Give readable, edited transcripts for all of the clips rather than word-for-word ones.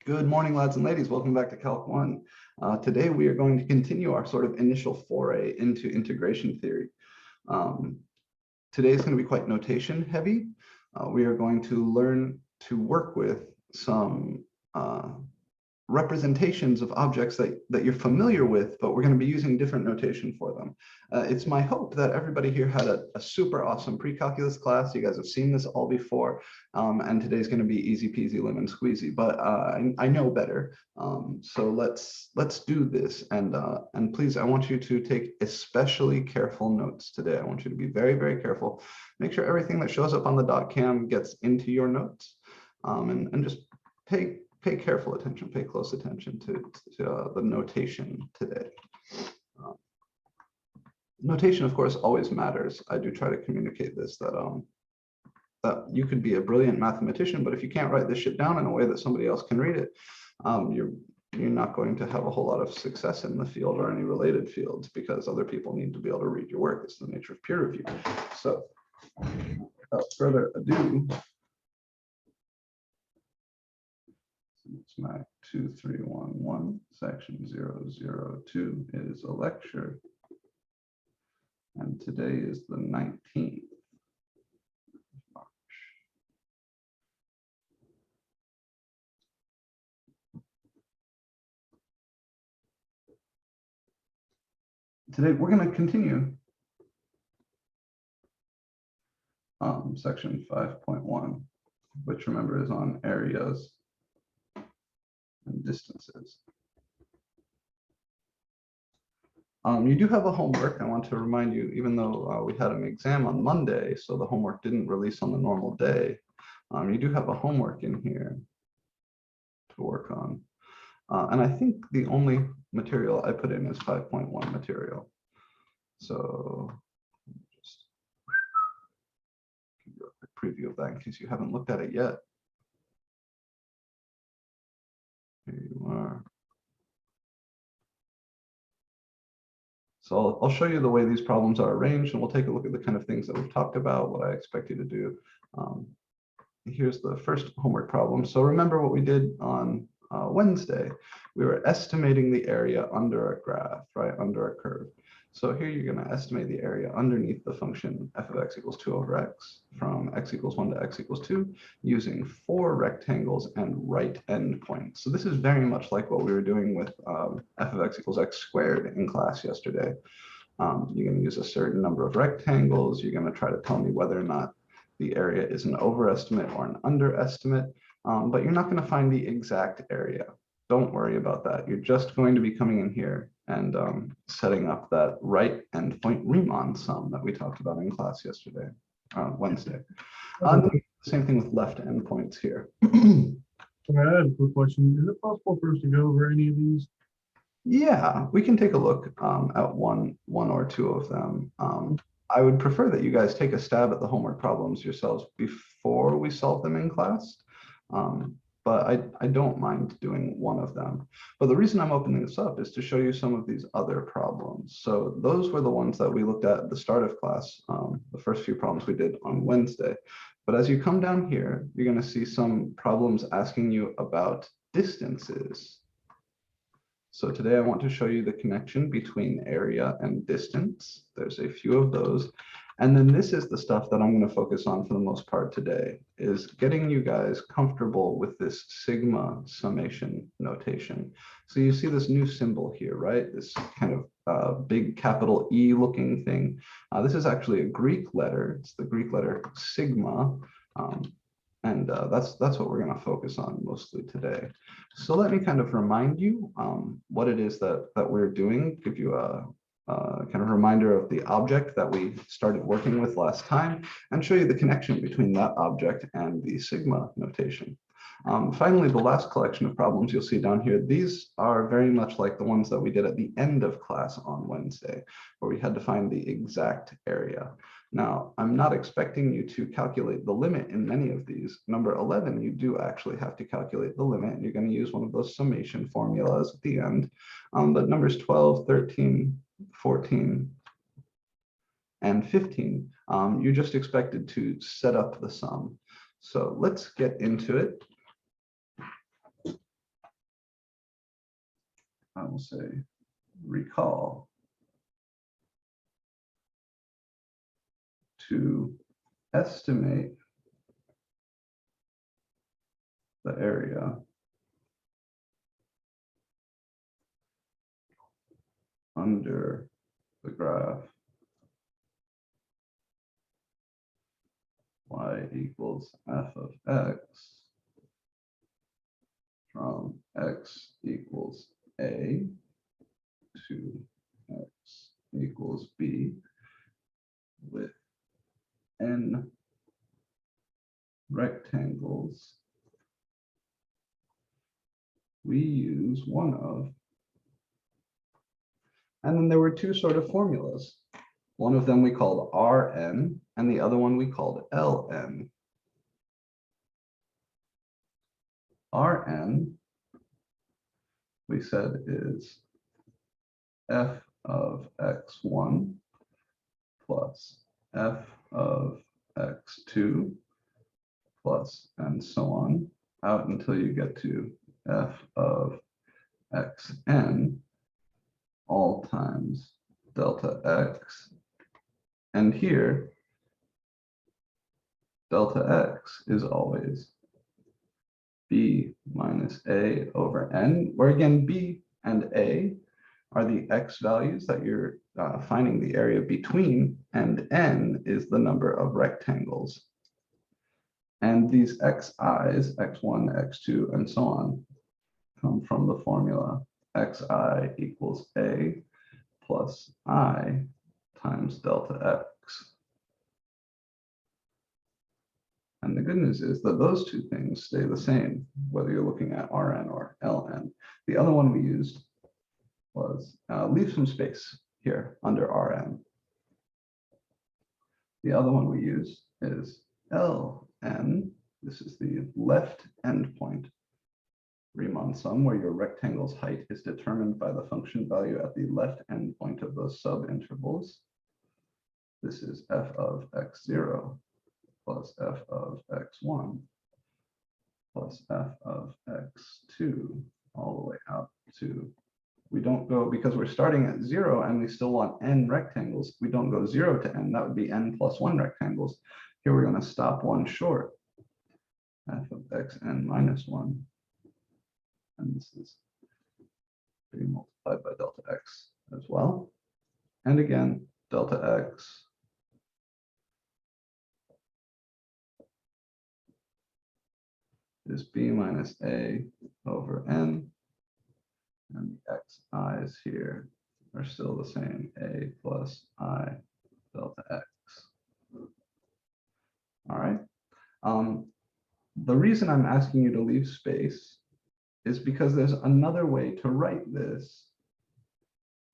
Good morning, lads and ladies. Welcome back to Calc 1. Today we are going to continue our sort of initial foray into integration theory. Today is going to be quite notation heavy. We are going to learn to work with some representations of objects that you're familiar with, but we're going to be using different notation for them. It's my hope that everybody here had a super awesome pre-calculus class. You guys have seen this all before, and today's going to be easy peasy lemon squeezy, but I know better. So let's do this, and please, I want you to take especially careful notes today. I want you to be very, very careful. Make sure everything that shows up on the .cam gets into your notes, and just pay careful attention, pay close attention to the notation today. Notation, of course, always matters. I do try to communicate this, that you could be a brilliant mathematician, but if you can't write this shit down in a way that somebody else can read it, you're not going to have a whole lot of success in the field or any related fields, because other people need to be able to read your work. It's the nature of peer review. So without further ado, it's MAC2311 section 002 is a lecture, and today is the 19th of March. Today we're going to continue section 5.1, which remember is on areas and distances. You do have a homework. I want to remind you, even though we had an exam on Monday, so the homework didn't release on the normal day, you do have a homework in here to work on. And I think the only material I put in is 5.1 material. So just give you a quick preview of that in case you haven't looked at it yet. Here you are. So I'll show you the way these problems are arranged, and we'll take a look at the kind of things that we've talked about, what I expect you to do. Here's the first homework problem. So remember what we did on Wednesday. We were estimating the area under a graph, right, under a curve. So here you're going to estimate the area underneath the function f of x equals 2 over x from x equals 1 to x equals 2 using 4 rectangles and right endpoints. So this is very much like what we were doing with f of x equals x squared in class yesterday. You're going to use a certain number of rectangles. You're going to try to tell me whether or not the area is an overestimate or an underestimate, but you're not going to find the exact area. Don't worry about that. You're just going to be coming in here and setting up that right endpoint Riemann sum that we talked about in class yesterday, Wednesday. Same thing with left endpoints here. Sorry, I had a quick question. Is it possible for us to go over any of these? Yeah, we can take a look at one or two of them. I would prefer that you guys take a stab at the homework problems yourselves before we solve them in class. But I don't mind doing one of them. But the reason I'm opening this up is to show you some of these other problems. So those were the ones that we looked at the start of class, the first few problems we did on Wednesday. But as you come down here, you're going to see some problems asking you about distances. So today I want to show you the connection between area and distance. There's a few of those. And then this is the stuff that I'm going to focus on for the most part today, is getting you guys comfortable with this sigma summation notation. So you see this new symbol here, right? This kind of big capital E looking thing. This is actually a Greek letter. It's the Greek letter sigma. And that's what we're going to focus on mostly today. So let me kind of remind you what it is that we're doing, give you a kind of reminder of the object that we started working with last time, and show you the connection between that object and the sigma notation. Finally, the last collection of problems you'll see down here, these are very much like the ones that we did at the end of class on Wednesday, where we had to find the exact area. Now, I'm not expecting you to calculate the limit in many of these. Number 11, you do actually have to calculate the limit, and you're going to use one of those summation formulas at the end. But numbers 12, 13, 14, and 15, you're just expected to set up the sum. So let's get into it. I will say recall to estimate the area under the graph y equals f of x from x equals a to x equals b with n rectangles, we use one of, and then there were two sort of formulas. One of them we called Rn, and the other one we called Ln. Rn, we said, is f of x1 plus f of x2 plus and so on out until you get to f of xn all times delta x. And here, delta x is always b minus a over n, where again, b and a are the x values that you're finding the area between, and n is the number of rectangles. And these xi's, x1, x2, and so on, come from the formula xi equals a plus I times delta x. And the good news is that those two things stay the same, whether you're looking at Rn or Ln. The other one we used was leave some space here under Rn. The other one we use is Ln. This is the left endpoint Riemann sum, where your rectangle's height is determined by the function value at the left endpoint of those subintervals. This is f of x0 plus f of x1 plus f of x2 all the way out to, we don't go, because we're starting at 0 and we still want n rectangles, we don't go 0 to n, that would be n plus 1 rectangles. Here we're going to stop one short, f of xn minus 1. And this is being multiplied by delta x as well. And again, delta x is b minus a over n, and the xi's here are still the same, a plus I delta x. All right. The reason I'm asking you to leave space is because there's another way to write this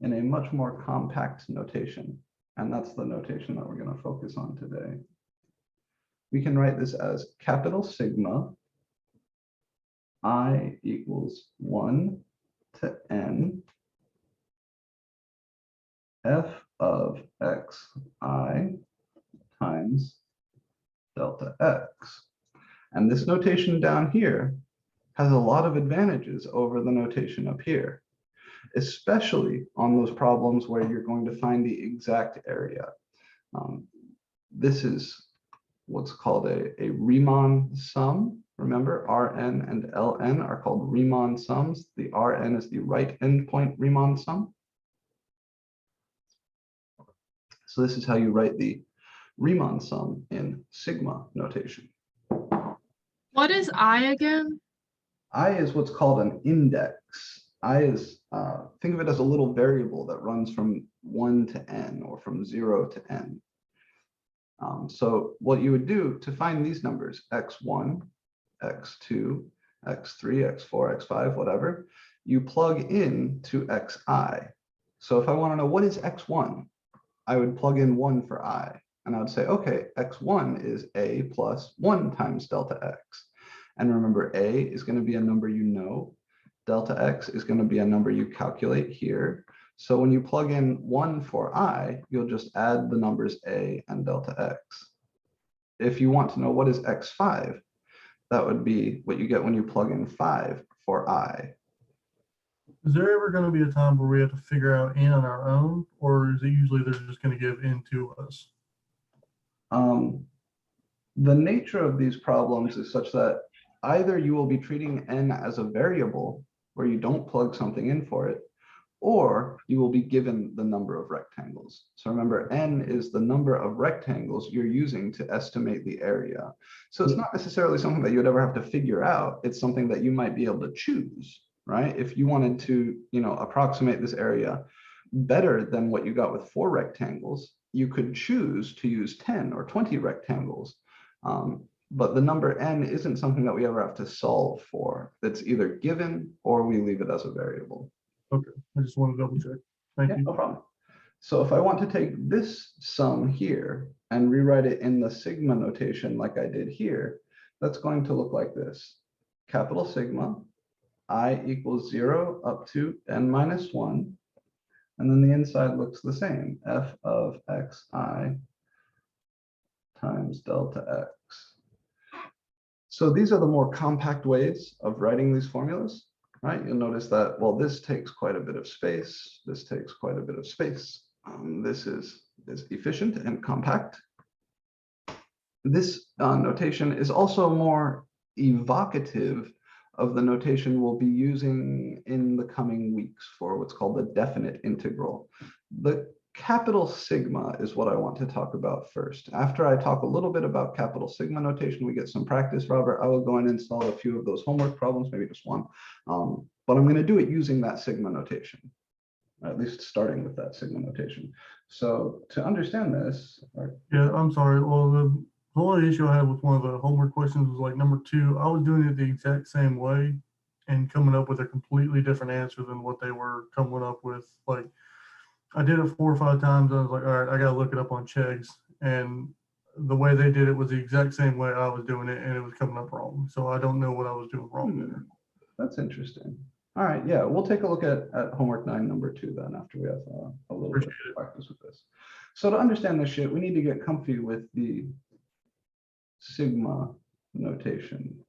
in a much more compact notation, and that's the notation that we're going to focus on today. We can write this as capital sigma I equals 1 to n f of xi times delta x. And this notation down here has a lot of advantages over the notation up here, especially on those problems where you're going to find the exact area. This is what's called a Riemann sum. Remember, Rn and Ln are called Riemann sums. The Rn is the right endpoint Riemann sum. So this is how you write the Riemann sum in sigma notation. What is I again? I is what's called an index. I is, think of it as a little variable that runs from 1 to n, or from 0 to n. So what you would do to find these numbers, x1, x2, x3, x4, x5, whatever, you plug in to xi. So if I want to know what is x1, I would plug in 1 for I, and I would say, okay, x1 is a plus 1 times delta x. And remember, a is going to be a number you know. Delta x is going to be a number you calculate here. So when you plug in 1 for I, you'll just add the numbers a and delta x. If you want to know what is x5, that would be what you get when you plug in 5 for I. Is there ever going to be a time where we have to figure out n on our own, or is it usually they're just going to give n to us? The nature of these problems is such that either you will be treating n as a variable where you don't plug something in for it, or you will be given the number of rectangles. So remember, n is the number of rectangles you're using to estimate the area. So it's not necessarily something that you would ever have to figure out. It's something that you might be able to choose, right? If you wanted to, approximate this area better than what you got with 4 rectangles, you could choose to use 10 or 20 rectangles. But the number n isn't something that we ever have to solve for. That's either given or we leave it as a variable. Okay, I just want to double check. Thank you. No problem. So if I want to take this sum here and rewrite it in the sigma notation like I did here, that's going to look like this. Capital sigma, I equals 0 up to n minus 1. And then the inside looks the same, f of xi times delta x. So these are the more compact ways of writing these formulas, right? You'll notice that, well, this takes quite a bit of space. This takes quite a bit of space. This is efficient and compact. This notation is also more evocative of the notation we'll be using in the coming weeks for what's called the definite integral. The capital sigma is what I want to talk about first. After I talk a little bit about capital sigma notation, we get some practice, Robert, I will go and install a few of those homework problems, maybe just one. But I'm going to do it using that sigma notation, at least starting with that sigma notation. So to understand this. Yeah, I'm sorry. Well, the only issue I had with one of the homework questions was like number 2. I was doing it the exact same way and coming up with a completely different answer than what they were coming up with. Like, I did it 4 or 5 times. I was like, all right, I got to look it up on Chegs. And the way they did it was the exact same way I was doing it, and it was coming up wrong. So I don't know what I was doing wrong there. That's interesting. All right, yeah, we'll take a look at homework 9, number 2 then after we have a little bit of practice with this. So to understand this shit, we need to get comfy with the sigma notation.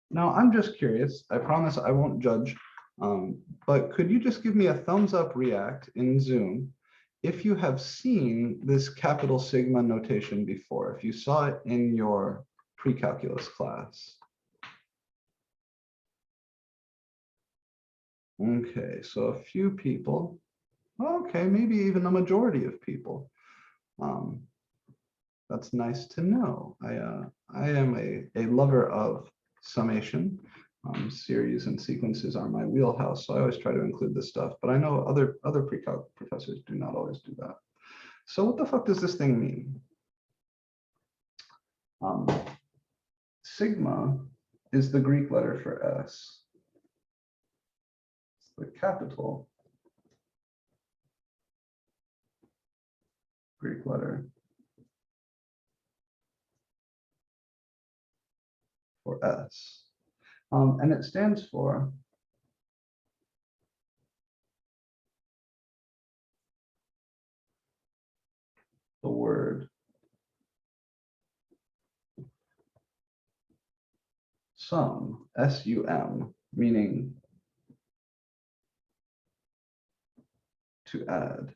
Now, I'm just curious. I promise I won't judge, but could you just give me a thumbs up react in Zoom if you have seen this capital sigma notation before, if you saw it in your pre-calculus class? Okay, so a few people. Okay, maybe even a majority of people. That's nice to know. I am a lover of summation. Series and sequences are my wheelhouse, so I always try to include this stuff, but I know other pre-calc professors do not always do that. So what the fuck does this thing mean? Sigma is the Greek letter for S. It's the capital Greek letter for S. And it stands for the word sum, S-U-M, meaning to add,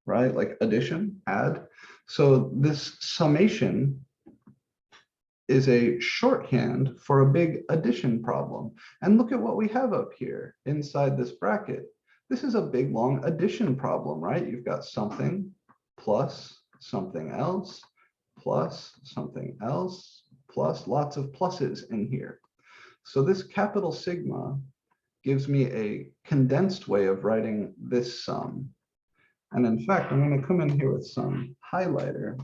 right? Like addition, add. So this summation is a shorthand for a big addition problem. And look at what we have up here inside this bracket. This is a big, long addition problem, right? You've got something plus something else, plus something else, plus lots of pluses in here. So this capital sigma gives me a condensed way of writing this sum. And in fact, I'm going to come in here with some highlighter.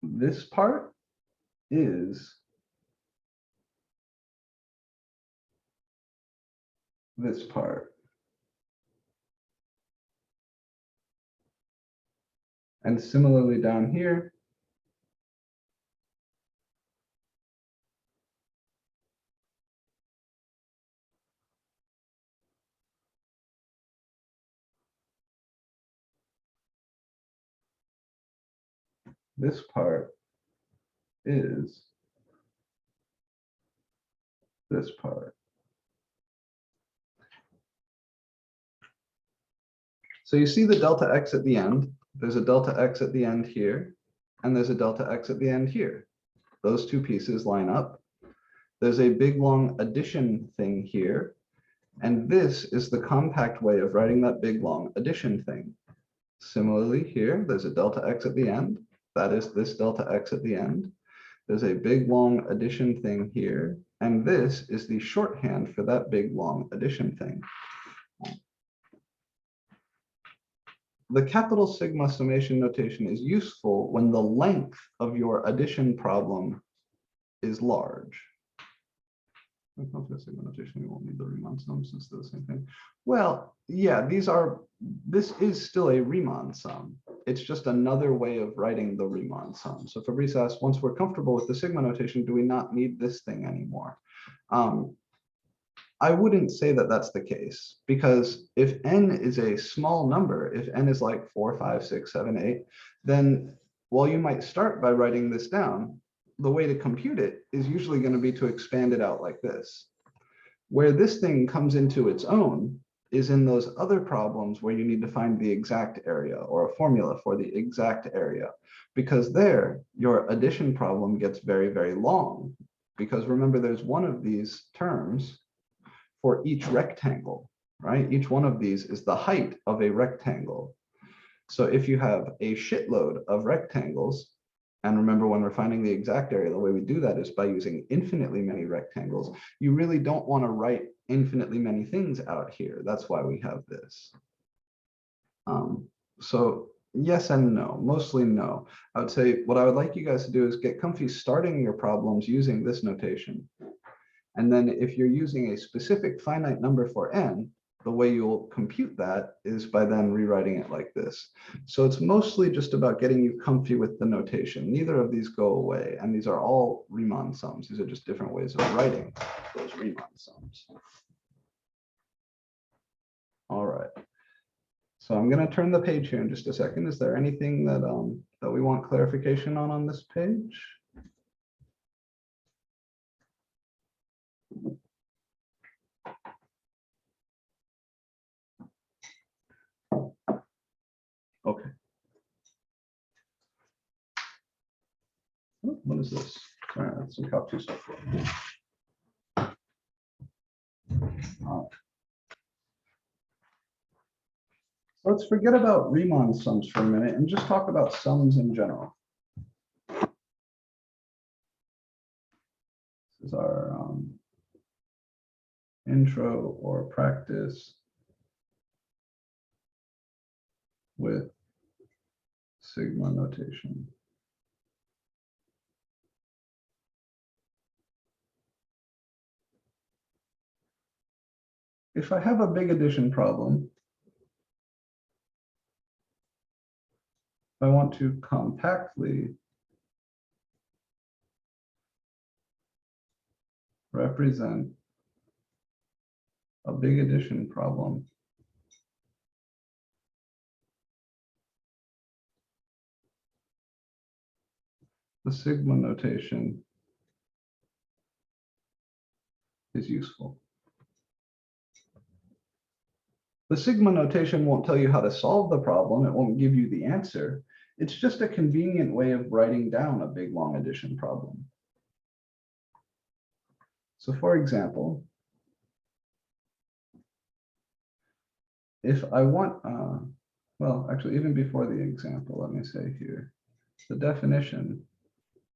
This part is this part. And similarly down here, this part is this part. So you see the delta x at the end. There's a delta x at the end here, and there's a delta x at the end here. Those two pieces line up. There's a big long addition thing here, and this is the compact way of writing that big long addition thing. Similarly here, there's a delta x at the end. That is this delta x at the end. There's a big long addition thing here, and this is the shorthand for that big long addition thing. The capital sigma summation notation is useful when the length of your addition problem is large. Sigma notation, you won't need the Riemann sum since they're the same thing. Well, yeah, this is still a Riemann sum. It's just another way of writing the Riemann sum. So Fabrice asks, once we're comfortable with the sigma notation, do we not need this thing anymore? I wouldn't say that that's the case, because if n is a small number, if n is like 4, 5, 6, 7, 8, then while you might start by writing this down, the way to compute it is usually going to be to expand it out like this. Where this thing comes into its own is in those other problems where you need to find the exact area or a formula for the exact area, because there your addition problem gets very, very long. Because remember, there's one of these terms for each rectangle, right? Each one of these is the height of a rectangle. So if you have a shitload of rectangles, and remember when we're finding the exact area, the way we do that is by using infinitely many rectangles. You really don't want to write infinitely many things out here. That's why we have this. So yes and no, mostly no. I would say what I would like you guys to do is get comfy starting your problems using this notation. And then if you're using a specific finite number for n, the way you'll compute that is by then rewriting it like this. So it's mostly just about getting you comfy with the notation. Neither of these go away, and these are all Riemann sums. These are just different ways of writing those Riemann sums. All right. So I'm going to turn the page here in just a second. Is there anything that that we want clarification on this page? Okay. Oh, what is this? All right, that's some copy stuff. Let's forget about Riemann sums for a minute and just talk about sums in general. This is our intro or practice with sigma notation. If I have a big addition problem, I want to compactly represent a big addition problem the sigma notation is useful. The sigma notation won't tell you how to solve the problem. It won't give you the answer. It's just a convenient way of writing down a big long addition problem. So for example, if I want, well, actually, even before the example, let me say here, the definition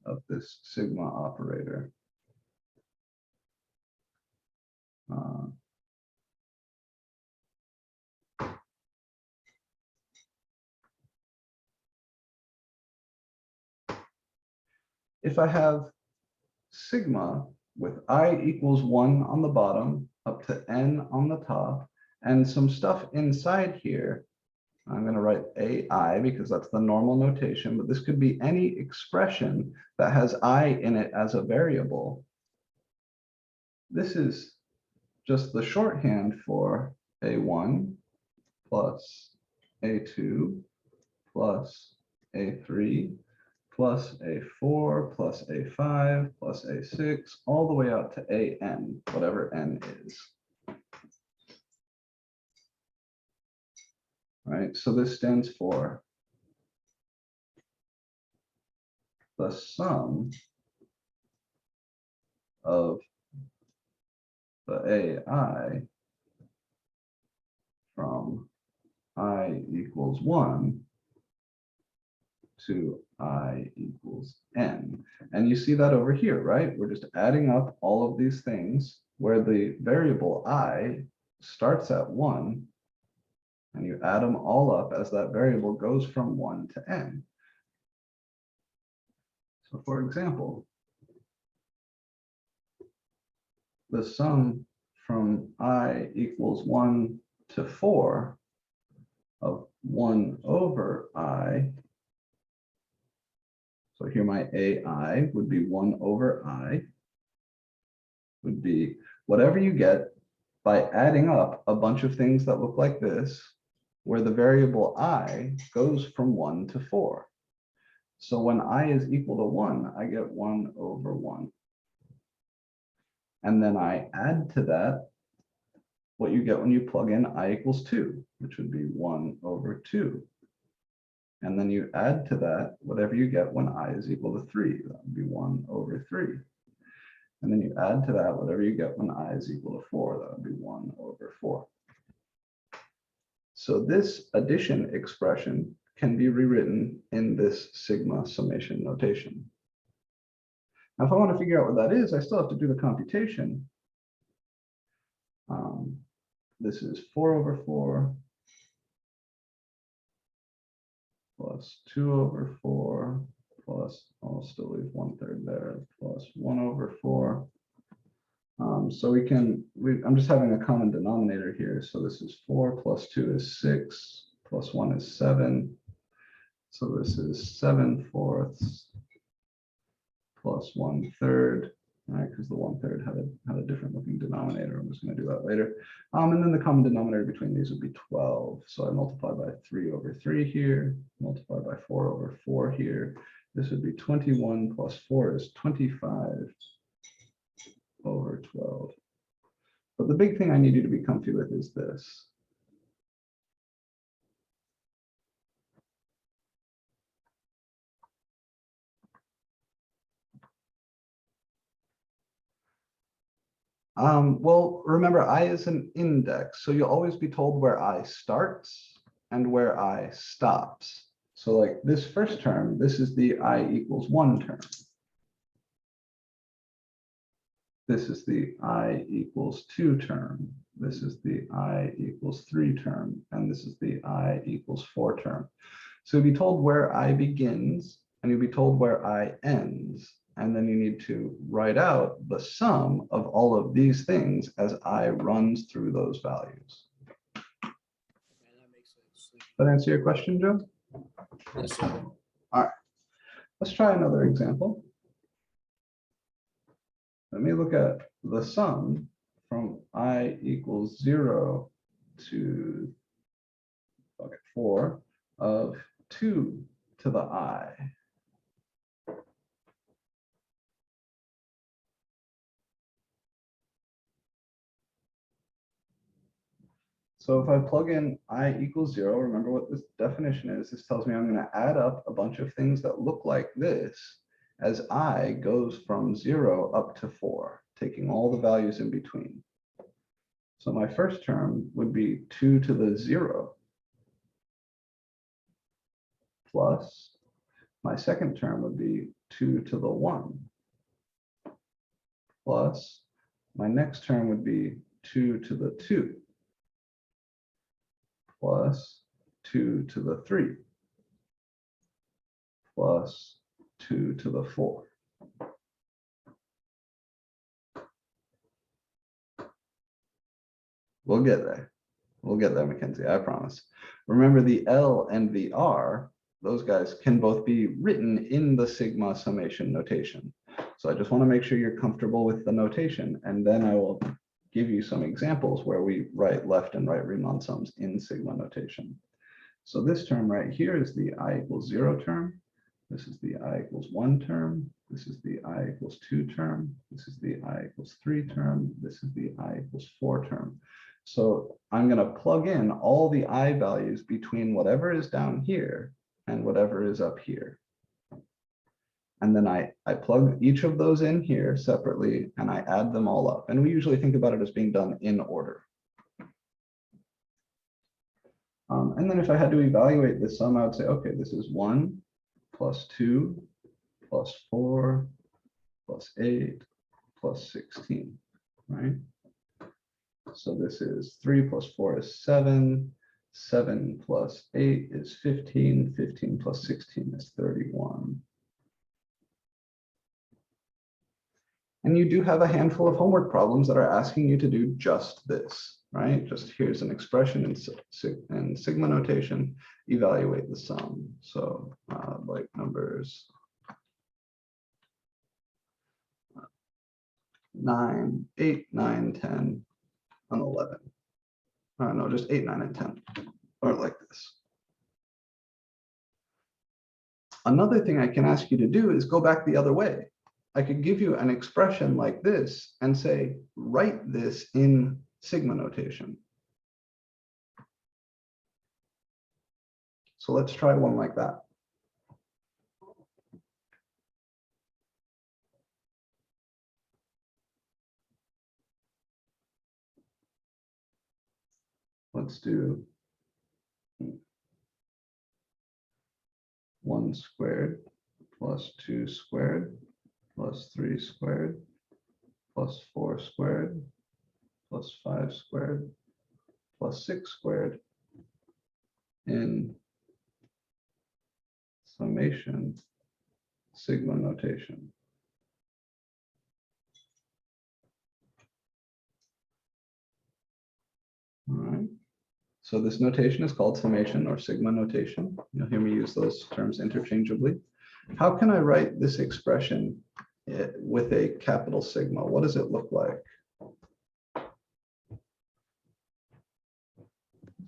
of this sigma operator. If I have sigma with I equals 1 on the bottom up to n on the top and some stuff inside here, I'm going to write AI because that's the normal notation, but this could be any expression that has I in it as a variable. This is just the shorthand for A1 plus A2 plus A3 plus A4 plus A5 plus A6 all the way out to AN, whatever N is. Right, so this stands for the sum of the AI from I equals 1 to I equals N. And you see that over here, right? We're just adding up all of these things where the variable I starts at 1, and you add them all up as that variable goes from 1 to N. So for example, the sum from I equals 1 to 4 of 1 over I. So here my AI would be 1 over I, would be whatever you get by adding up a bunch of things that look like this, where the variable I goes from 1 to 4. So when I is equal to 1, I get 1 over 1. And then I add to that what you get when you plug in I equals 2, which would be 1 over 2. And then you add to that whatever you get when I is equal to 3. That would be 1 over 3. And then you add to that whatever you get when I is equal to 4. That would be 1 over 4. So this addition expression can be rewritten in this sigma summation notation. Now, if I want to figure out what that is, I still have to do the computation. This is 4 over 4 plus 2 over 4 plus, I'll still leave 1/3 there, plus 1 over 4. So I'm just having a common denominator here. So this is 4 plus 2 is 6 plus 1 is 7. So this is 7/4 plus 1/3, right? Because the 1/3 had a different looking denominator. I'm just going to do that later. And then the common denominator between these would be 12. So I multiply by 3 over 3 here, multiply by 4 over 4 here. This would be 21 plus 4 is 25 over 12. But the big thing I need you to be comfy with is this. Well, remember, I is an index, so you'll always be told where I starts and where I stops. So like this first term, this is the I equals 1 term. This is the I equals 2 term. This is the I equals 3 term. And this is the I equals 4 term. So you'll be told where I begins and you'll be told where I ends. And then you need to write out the sum of all of these things as I runs through those values. Okay, that makes sense. Does that answer your question, Joe? Yes, sir. All right, let's try another example. Let me look at the sum from I equals 0 to 4 of 2 to the I. So if I plug in I equals 0, remember what this definition is. This tells me I'm going to add up a bunch of things that look like this as I goes from 0 up to 4, taking all the values in between. So my first term would be 2 to the 0 plus my second term would be 2 to the 1 plus my next term would be 2 to the 2 plus 2 to the 3 plus 2 to the 4. We'll get there. We'll get there, Mackenzie, I promise. Remember the L and the R, those guys can both be written in the sigma summation notation. So I just want to make sure you're comfortable with the notation, and then I will give you some examples where we write left and right Riemann sums in sigma notation. So this term right here is the I equals 0 term. This is the I equals 1 term. This is the I equals 2 term. This is the I equals 3 term. This is the I equals 4 term. So I'm going to plug in all the I values between whatever is down here and whatever is up here. And then I plug each of those in here separately and I add them all up. And we usually think about it as being done in order. And then if I had to evaluate this sum, I would say, okay, this is 1 plus 2 plus 4 plus 8 plus 16, right? So this is 3 plus 4 is 7, 7 plus 8 is 15, 15 plus 16 is 31. And you do have a handful of homework problems that are asking you to do just this, right? Just here's an expression in sigma notation, evaluate the sum. So like numbers 9, 8, 9, 10, and 11. No, just 8, 9, and 10, or like this. Another thing I can ask you to do is go back the other way. I could give you an expression like this and say, write this in sigma notation. So let's try one like that. Let's do 1 squared plus 2 squared plus 3 squared plus 4 squared plus 5 squared plus 6 squared in summation sigma notation. All right. So this notation is called summation or sigma notation. You'll hear me use those terms interchangeably. How can I write this expression with a capital sigma? What does it look like?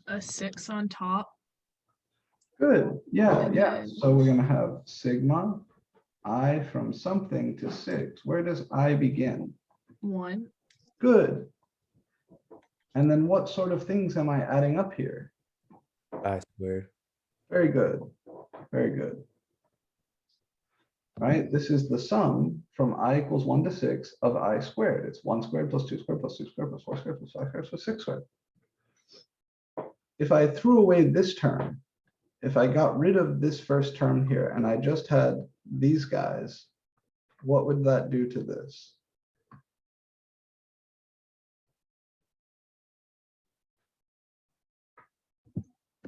A 6 on top. Good. Yeah, And yeah. then- So we're going to have sigma I from something to 6. Where does I begin? 1. Good. And then what sort of things am I adding up here? I squared. Very good. Very good. Right? This is the sum from I equals 1 to 6 of I squared. It's 1 squared plus 2 squared plus 6 squared plus 4 squared plus 5 squared plus 6 squared. If I threw away this term, if I got rid of this first term here and I just had these guys, what would that do to this?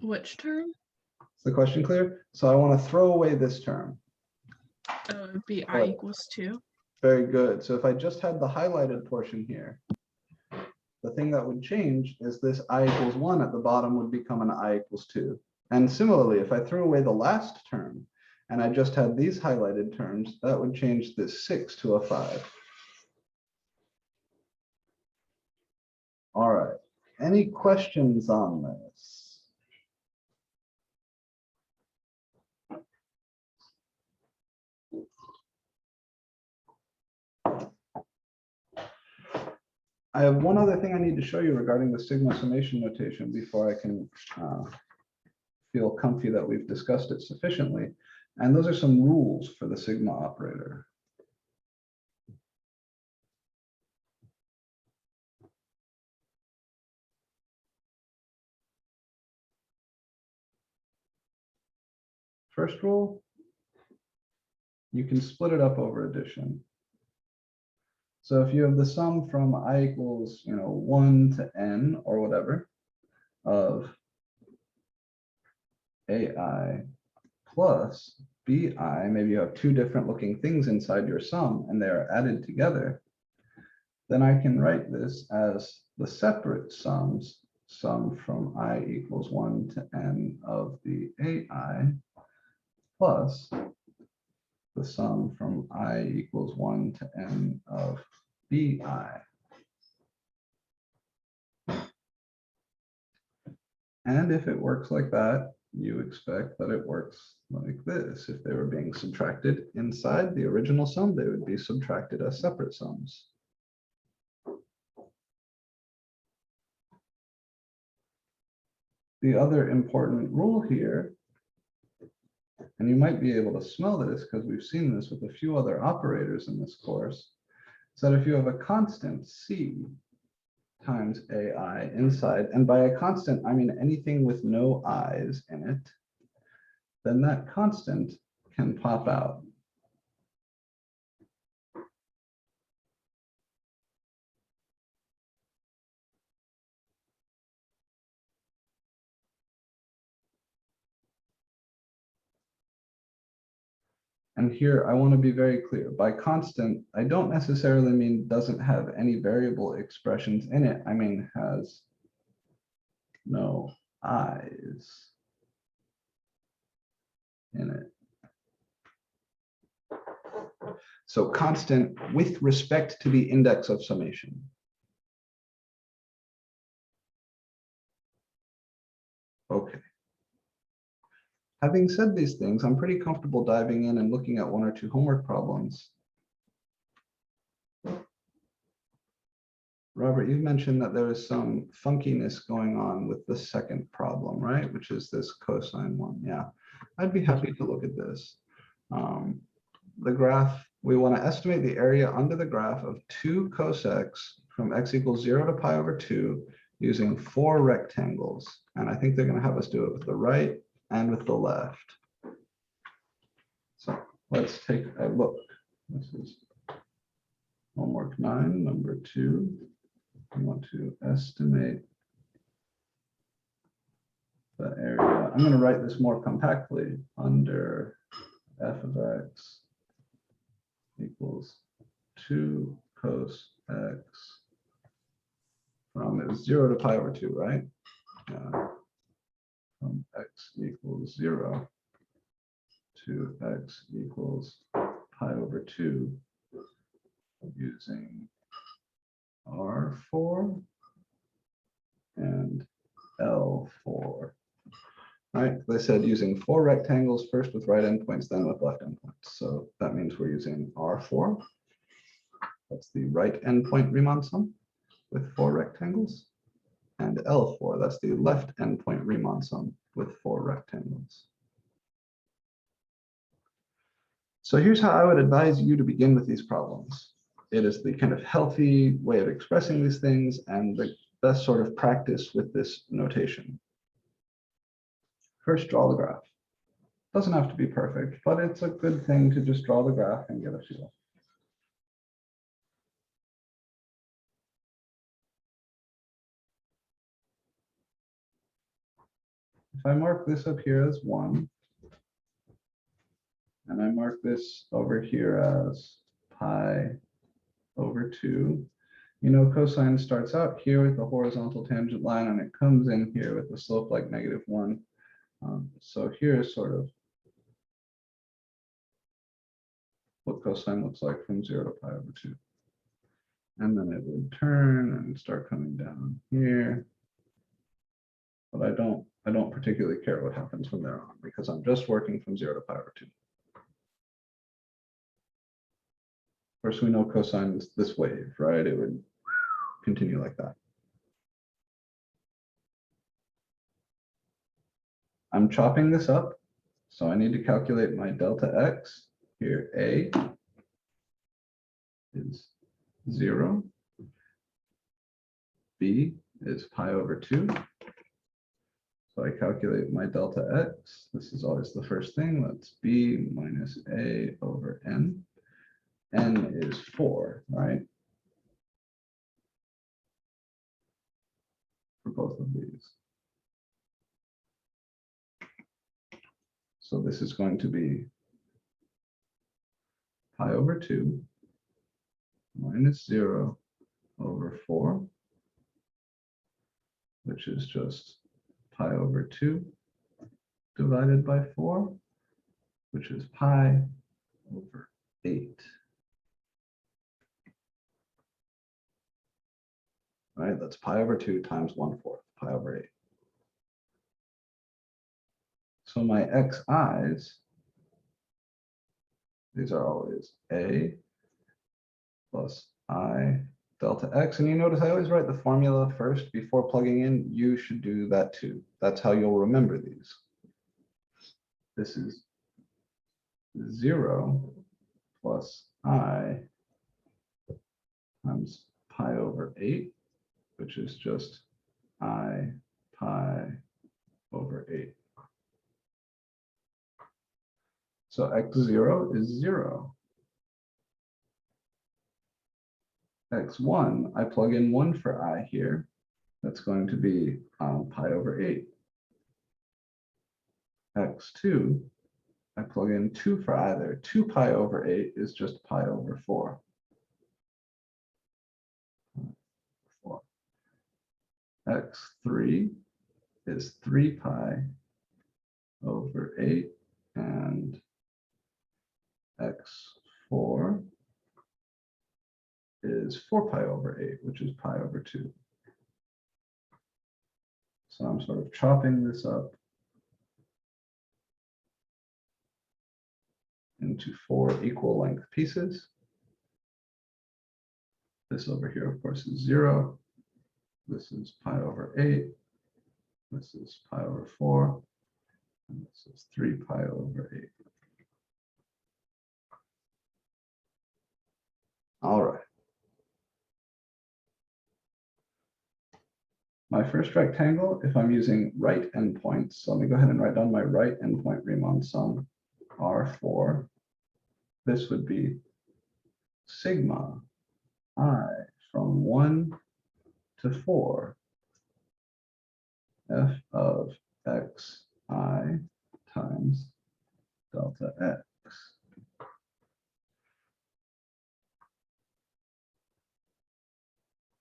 Which term? Is the question clear? So I want to throw away this term. It would be I Right. equals 2. Very good. So if I just had the highlighted portion here, the thing that would change is this I equals 1 at the bottom would become an I equals 2. And similarly, if I threw away the last term and I just had these highlighted terms, that would change this 6 to a 5. All right. Any questions on this? I have one other thing I need to show you regarding the sigma summation notation before I can feel comfy that we've discussed it sufficiently. And those are some rules for the sigma operator. First rule, you can split it up over addition. So if you have the sum from I equals, 1 to n or whatever of AI plus BI, maybe you have two different looking things inside your sum and they are added together, then I can write this as the separate sums, sum from I equals 1 to n of the AI plus the sum from I equals 1 to n of BI. And if it works like that, you expect that it works like this. If they were being subtracted inside the original sum, they would be subtracted as separate sums. The other important rule here, and you might be able to smell this because we've seen this with a few other operators in this course, is that if you have a constant C times AI inside, and by a constant, I mean anything with no i's in it, then that constant can pop out. And here I want to be very clear. By constant, I don't necessarily mean doesn't have any variable expressions in it. I mean has no i's in it. So constant with respect to the index of summation. Okay. Having said these things, I'm pretty comfortable diving in and looking at one or two homework problems. Robert, you've mentioned that there is some funkiness going on with the second problem, right? Which is this cosine one. Yeah, I'd be happy to look at this. The graph, we want to estimate the area under the graph of 2 cos x from x equals 0 to pi over 2 using 4 rectangles. And I think they're going to have us do it with the right and with the left. So let's take a look. This is homework 9, number 2. I want to estimate the area. I'm going to write this more compactly under f of x equals 2 cos x from it was 0 to pi over 2, right? Yeah. From x equals 0 to x equals pi over 2 using R4 and L4. All right, they said using 4 rectangles, first with right endpoints, then with left endpoints. So that means we're using R4. That's the right endpoint Riemann sum with 4 rectangles. And L4, that's the left endpoint Riemann sum with 4 rectangles. So here's how I would advise you to begin with these problems. It is the kind of healthy way of expressing these things and the best sort of practice with this notation. First, draw the graph. Doesn't have to be perfect, but it's a good thing to just draw the graph and get a feel. If I mark this up here as 1, and I mark this over here as pi over 2, you know, cosine starts out here with the horizontal tangent line, and it comes in here with the slope like -1. So here's sort of what cosine looks like from 0 to pi over 2. And then it would turn and start coming down here. But I don't particularly care what happens from there on because I'm just working from 0 to pi over 2. Of course, we know cosine is this wave, right? It would continue like that. I'm chopping this up, so I need to calculate my delta x. Here, a is 0. B is pi over 2. So I calculate my delta x. This is always the first thing. That's b minus a over n. N is 4, right? For both of these. So this is going to be pi over 2 minus 0 over 4, which is just pi over 2 divided by 4, which is pi over 8. Right, that's pi over 2 times 1/4, pi over 8. So my xi's, these are always a plus I delta x. And you notice I always write the formula first before plugging in. You should do that too. That's how you'll remember these. This is 0 plus I times pi over 8, which is just I pi over 8. So x0 is 0. x1, I plug in 1 for I here. That's going to be pi over 8. x2, I plug in 2 for I there. 2 pi over 8 is just pi over 4. 4. x3 is 3 pi over 8, and x4 is 4 pi over 8, which is pi over 2. So I'm sort of chopping this up into 4 equal length pieces. This over here, of course, is 0. This is pi over 8. This is pi over 4. And this is 3 pi over 8. All right. My first rectangle, if I'm using right endpoints, so let me go ahead and write down my right endpoint Riemann sum, R4. This would be sigma I from 1 to 4 f of xi times delta x.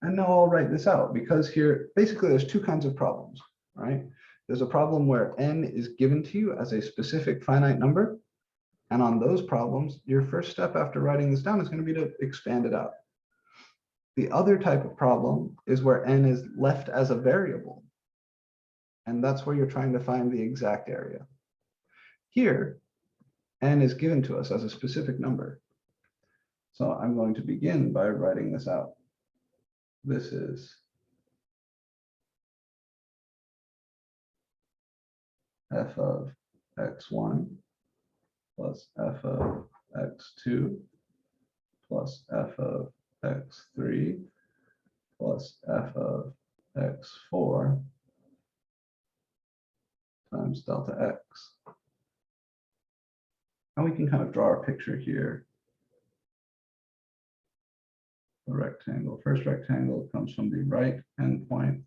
And now I'll write this out, because here, basically there's two kinds of problems, right? There's a problem where n is given to you as a specific finite number. And on those problems, your first step after writing this down is going to be to expand it out. The other type of problem is where n is left as a variable. And that's where you're trying to find the exact area. Here, n is given to us as a specific number. So I'm going to begin by writing this out. This is f of x1 plus f of x2 plus f of x3 plus f of x4 times delta x. And we can kind of draw our picture here. The rectangle, first rectangle comes from the right endpoint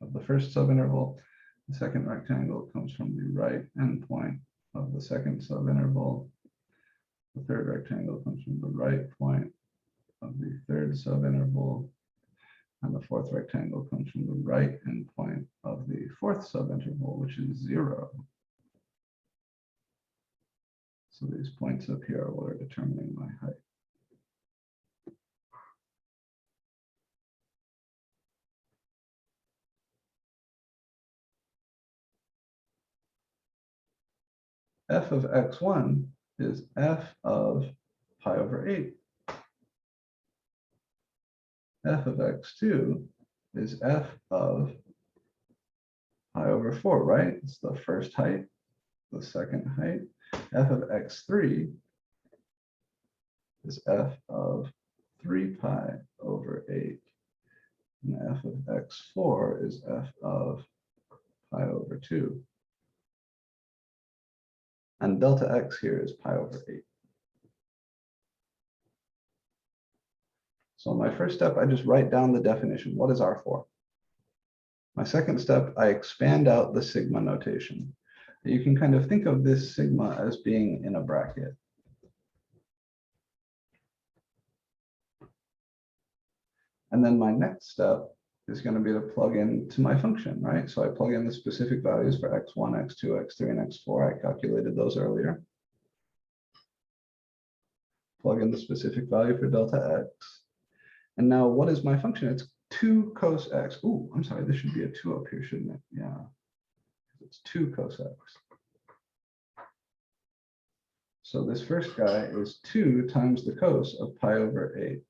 of the first subinterval. The second rectangle comes from the right endpoint of the second subinterval. The third rectangle comes from the right point of the third subinterval. And the fourth rectangle comes from the right endpoint of the fourth subinterval, which is 0. So these points up here are what are determining my height. F of x1 is f of pi over 8. F of x2 is f of pi over 4, right? It's the first height, the second height. F of x3 is f of 3 pi over 8. And f of x4 is f of pi over 2. And delta x here is pi over 8. So my first step, I just write down the definition. What is R4? My second step, I expand out the sigma notation. You can kind of think of this sigma as being in a bracket. And then my next step is going to be to plug into my function, right? So I plug in the specific values for x1, x2, x3, and x4. I calculated those earlier. Plug in the specific value for delta x. And now what is my function? It's 2 cos x. Oh, I'm sorry, this should be a 2 up here, shouldn't it? Yeah, it's 2 cos x. So this first guy is 2 times the cos of pi over 8.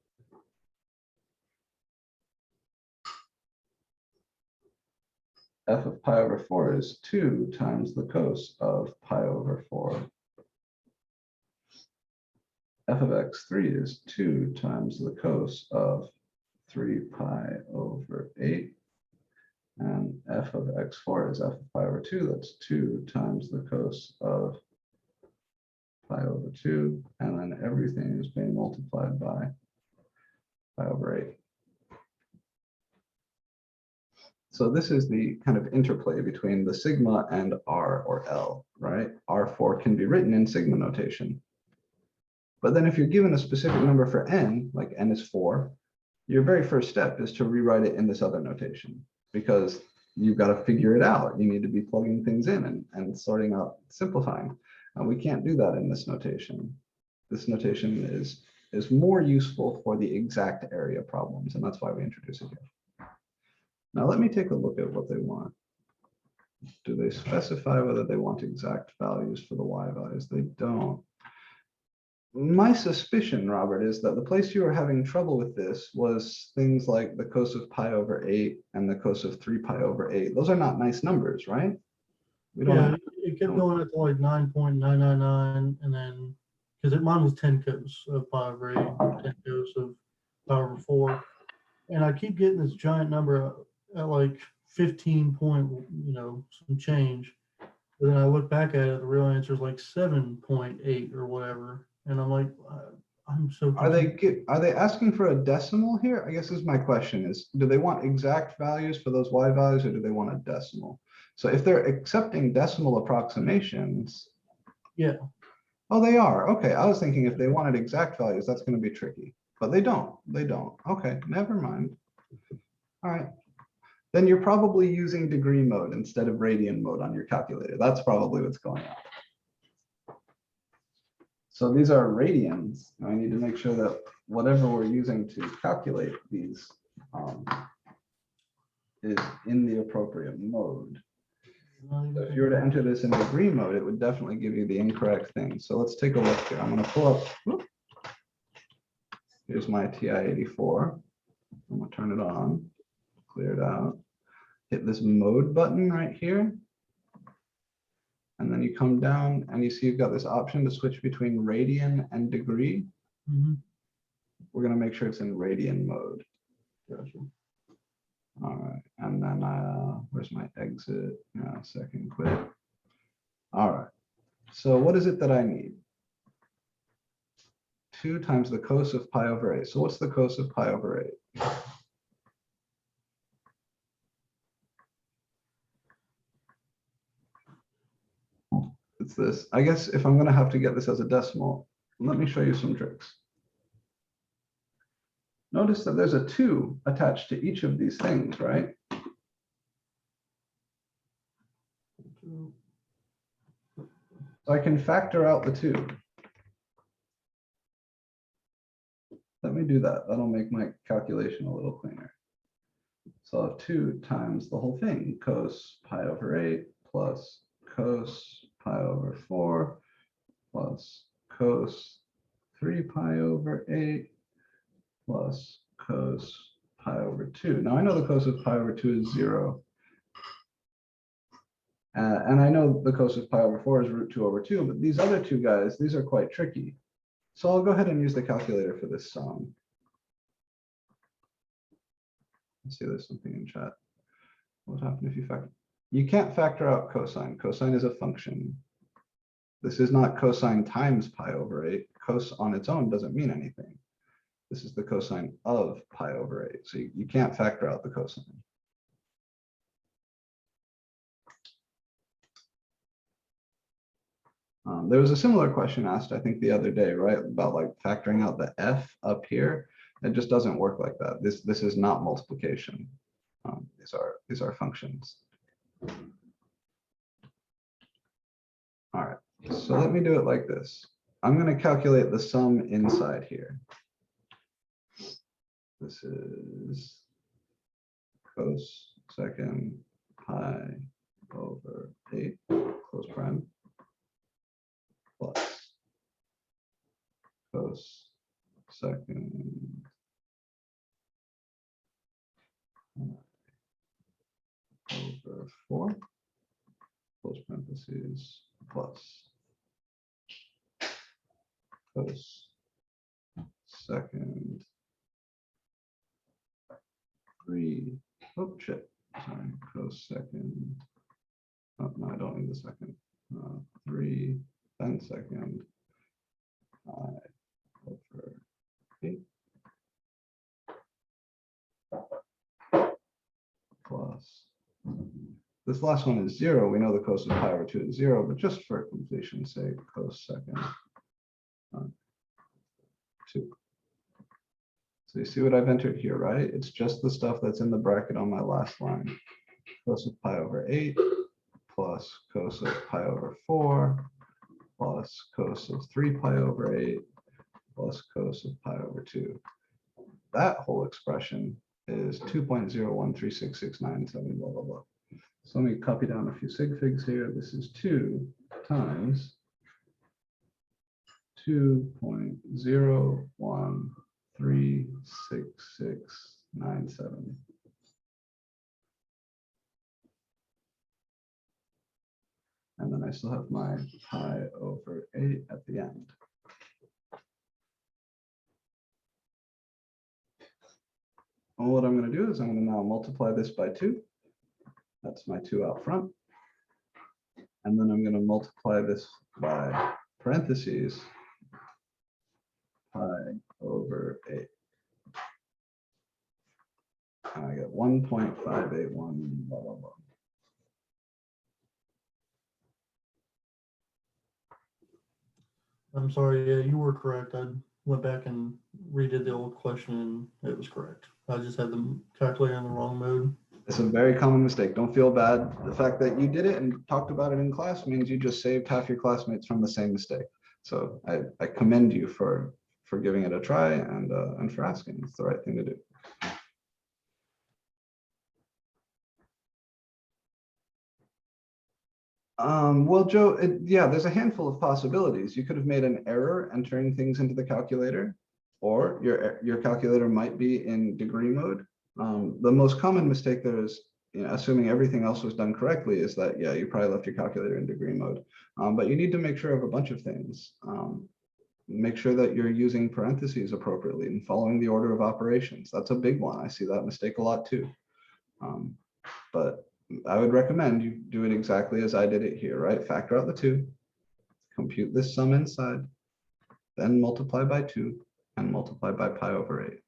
F of pi over 4 is 2 times the cos of pi over 4. F of x3 is 2 times the cos of 3 pi over 8. And f of x4 is f of pi over 2. That's 2 times the cos of pi over 2. And then everything is being multiplied by pi over 8. So this is the kind of interplay between the sigma and R or L, right? R4 can be written in sigma notation. But then if you're given a specific number for n, like n is 4, your very first step is to rewrite it in this other notation, because you've got to figure it out. You need to be plugging things in and sorting out, simplifying. And we can't do that in this notation. This notation is more useful for the exact area problems, and that's why we introduce it here. Now let me take a look at what they want. Do they specify whether they want exact values for the y values? They don't. My suspicion, Robert, is that the place you were having trouble with this was things like the cos of pi over 8 and the cos of 3 pi over 8. Those are not nice numbers, right? We don't Yeah, have, it kept going up to like 9.999, and then because mine was 10 cos of pi over 8, 10 cos of pi over 4, and I keep getting this giant number at like 15 point, some change. But then I look back at it, the real answer is like 7.8 or whatever, and I'm like, I'm so confused. are they asking for a decimal here? I guess is my question is, do they want exact values for those y values, or do they want a decimal? So if they're accepting decimal approximations. Yeah. Oh, they are. Okay. I was thinking if they wanted exact values, that's going to be tricky, but they don't. They don't. Okay. Never mind. All right. Then you're probably using degree mode instead of radian mode on your calculator. That's probably what's going on. So these are radians. I need to make sure that whatever we're using to calculate these is in the appropriate mode. So if you were to enter this in degree mode, it would definitely give you the incorrect thing. So let's take a look here. I'm going to pull up. Here's my TI-84. I'm going to turn it on, clear it out. Hit this mode button right here. And then you come down and you see you've got this option to switch between radian and degree. We're going to make sure it's in radian mode. Gotcha. All right. And then where's my exit? Second quit. All right. So what is it that I need? 2 times the cos of pi over 8. So what's the cos of pi over 8? It's this. I guess if I'm going to have to get this as a decimal, let me show you some tricks. Notice that there's a 2 attached to each of these things, right? So I can factor out the 2. Let me do that. That'll make my calculation a little cleaner. So I'll have 2 times the whole thing, cos pi over 8 plus cos pi over 4 plus cos 3 pi over 8 plus cos pi over 2. Now I know the cos of pi over 2 is 0. And I know the cos of pi over 4 is root 2 over 2, but these other two guys, these are quite tricky. So I'll go ahead and use the calculator for this sum. Let's see, there's something in chat. What happened if you factor? You can't factor out cosine. Cosine is a function. This is not cosine times pi over 8. Cos on its own doesn't mean anything. This is the cosine of pi over 8. So you can't factor out the cosine. There was a similar question asked, I think, the other day, right? About like factoring out the f up here. It just doesn't work like that. This is not multiplication. These are functions. All right, so let me do it like this. I'm going to calculate the sum inside here. This is cos second pi over 8 close prime plus second over 4, close parentheses, plus cos second 3, oh shit, sorry, cos second, oh no, I don't need the second, 3, then second, over 8, plus, this last one is 0. We know the cos of pi over 2 is 0, but just for completion's sake, cos second 2. So you see what I've entered here, right? It's just the stuff that's in the bracket on my last line. Cos of pi over 8 plus cos of pi over 4 plus cos of 3 pi over 8 plus cos of pi over 2. That whole expression is 2.013669, blah, blah, blah. So let me copy down a few sig figs here. This is 2 times 2.01366697. And then I still have my pi over 8 at the end. And what I'm going to do is I'm going to now multiply this by 2. That's my 2 out front. And then I'm going to multiply this by parentheses pi over 8. And I get 1.581, blah, blah, blah. I'm sorry, yeah, you were correct. I went back and redid the old question and it was correct. I just had the calculator in the wrong mode. It's a very common mistake. Don't feel bad. The fact that you did it and talked about it in class means you just saved half your classmates from the same mistake. So I commend you for giving it a try and for asking. It's the right thing to do. Well, Joe, yeah, there's a handful of possibilities. You could have made an error entering things into the calculator, or your calculator might be in degree mode. The most common mistake there is, assuming everything else was done correctly, is that, yeah, you probably left your calculator in degree mode. But you need to make sure of a bunch of things. Make sure that you're using parentheses appropriately and following the order of operations. That's a big one. I see that mistake a lot too. But I would recommend you do it exactly as I did it here, right? Factor out the 2, compute this sum inside, then multiply by 2 and multiply by pi over 8.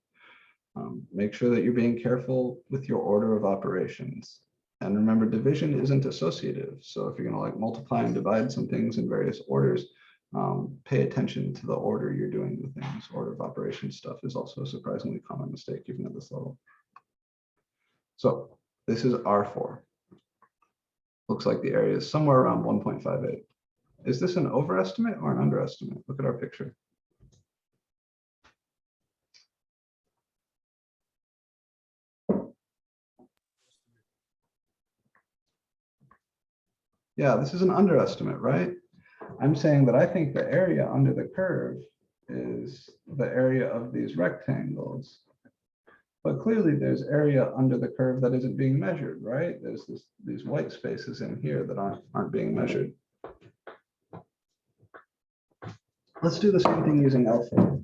Make sure that you're being careful with your order of operations. And remember, division isn't associative. So if you're going to like multiply and divide some things in various orders, pay attention to the order you're doing the things. Order of operations stuff is also a surprisingly common mistake, even at this level. So this is R4. Looks like the area is somewhere around 1.58. Is this an overestimate or an underestimate? Look at our picture. Yeah, this is an underestimate, right? I'm saying that I think the area under the curve is the area of these rectangles. But clearly there's area under the curve that isn't being measured, right? There's these white spaces in here that aren't being measured. Let's do the same thing using alpha.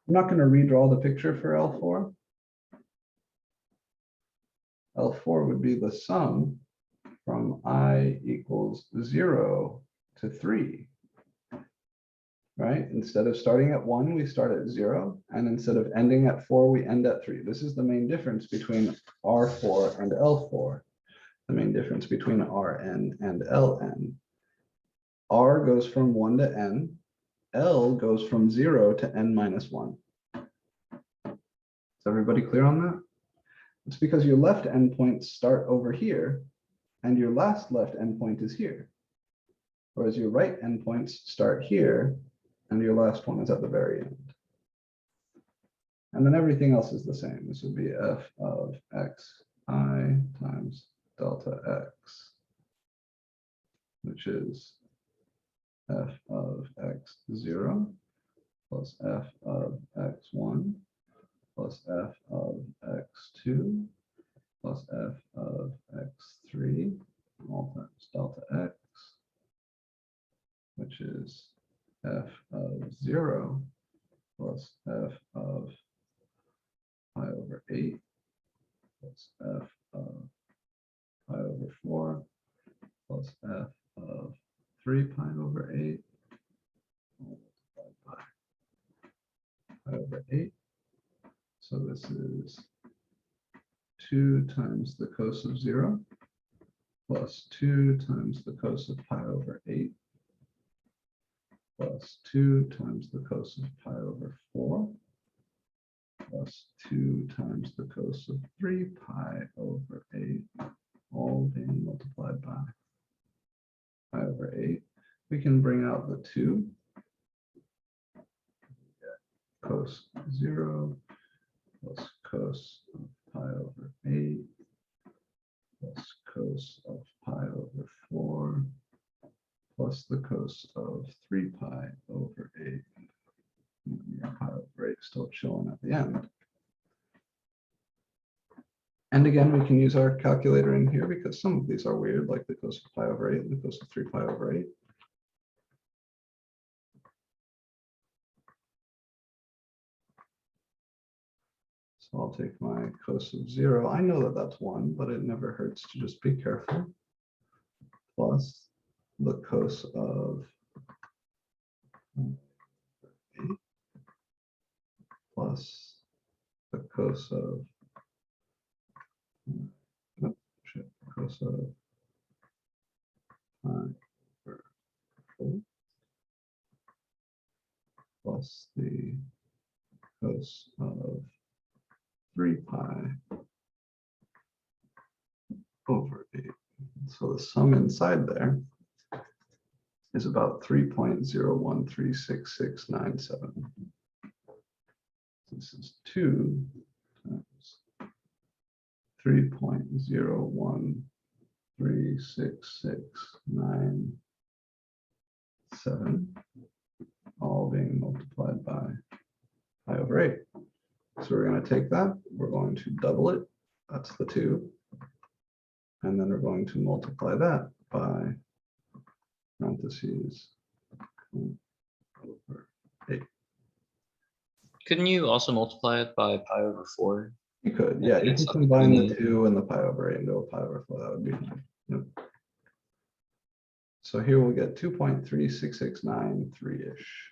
I'm not going to redraw the picture for L4. L4 would be the sum from I equals 0 to 3, right? Instead of starting at 1, we start at 0. And instead of ending at 4, we end at 3. This is the main difference between R4 and L4, the main difference between Rn and Ln. R goes from 1 to n. L goes from 0 to n minus 1. Is everybody clear on that? It's because your left endpoints start over here, and your last left endpoint is here. Whereas your right endpoints start here, and your last one is at the very end. And then everything else is the same. This would be f of xi times delta x which is f of x0 plus f of x1 plus f of x2 plus f of x3 all times delta x, which is f of 0 plus f of pi over 8 plus f of pi over 4 plus f of 3 pi over 8 multiplied by pi over 8. So this is 2 times the cos of 0 plus 2 times the cos of pi over 8 plus 2 times the cos of pi over 4 plus 2 times the cos of 3 pi over 8, all being multiplied by pi over 8. We can bring out the 2. Cos 0 plus cos of pi over 8 plus cos of pi over 4 plus the cos of 3 pi over 8. Yeah, pi over 8 still chilling at the end. And again, we can use our calculator in here because some of these are weird, like the cos of pi over 8 and the cos of 3 pi over 8. So I'll take my cos of 0. I know that that's 1, but it never hurts to just be careful. Plus the cos of 8 plus the cos of cos of pi over 4 plus the cos of 3 pi over 8. So the sum inside there is about 3.013667. This is 2 times 3.013667, all being multiplied by pi over 8. So we're going to take that, we're going to double it, that's the 2, and then we're going to multiply that by parentheses over 8. Couldn't you also multiply it by pi over 4? You could, yeah, you It's can up combine the to 2 and the pi over 8 into a pi over 4, that would be fine. Yep. So here we'll get 2.36693-ish.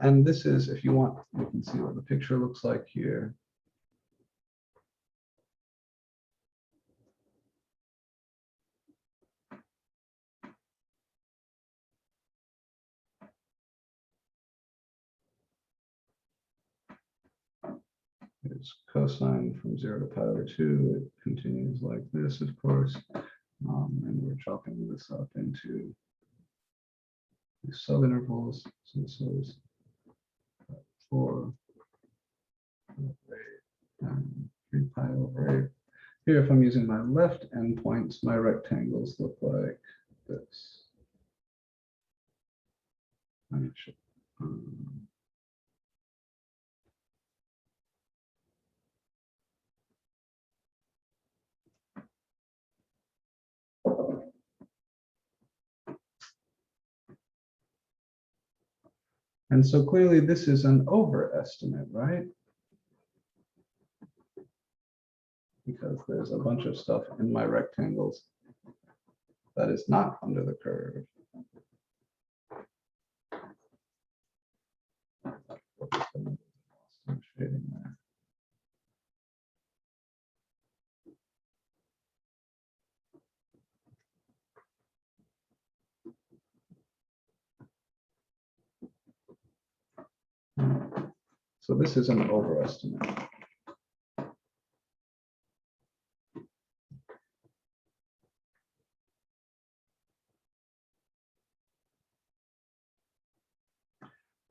And this is, if you want, you can see what the picture looks like here. It's cosine from 0 to pi over 2. It continues like this, of course. And we're chopping this up into these subintervals. So this is 4 over 8 and 3 pi over 8. Here, if I'm using my left endpoints, my rectangles look like this. And so clearly this is an overestimate, right? Because there's a bunch of stuff in my rectangles that is not under the curve. Shading there. So this is an overestimate.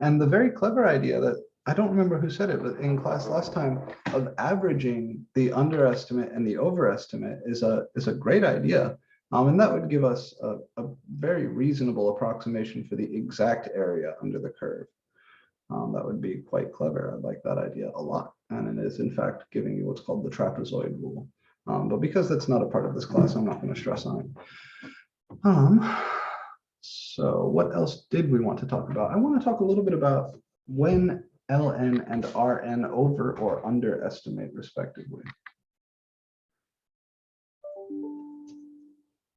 And the very clever idea that I don't remember who said it, but in class last time, of averaging the underestimate and the overestimate is a great idea. And that would give us a very reasonable approximation for the exact area under the curve. That would be quite clever. I like that idea a lot. And it is in fact giving you what's called the trapezoid rule. But because that's not a part of this class, I'm not going to stress on it. So what else did we want to talk about? I want to talk a little bit about when ln and rn over or underestimate respectively.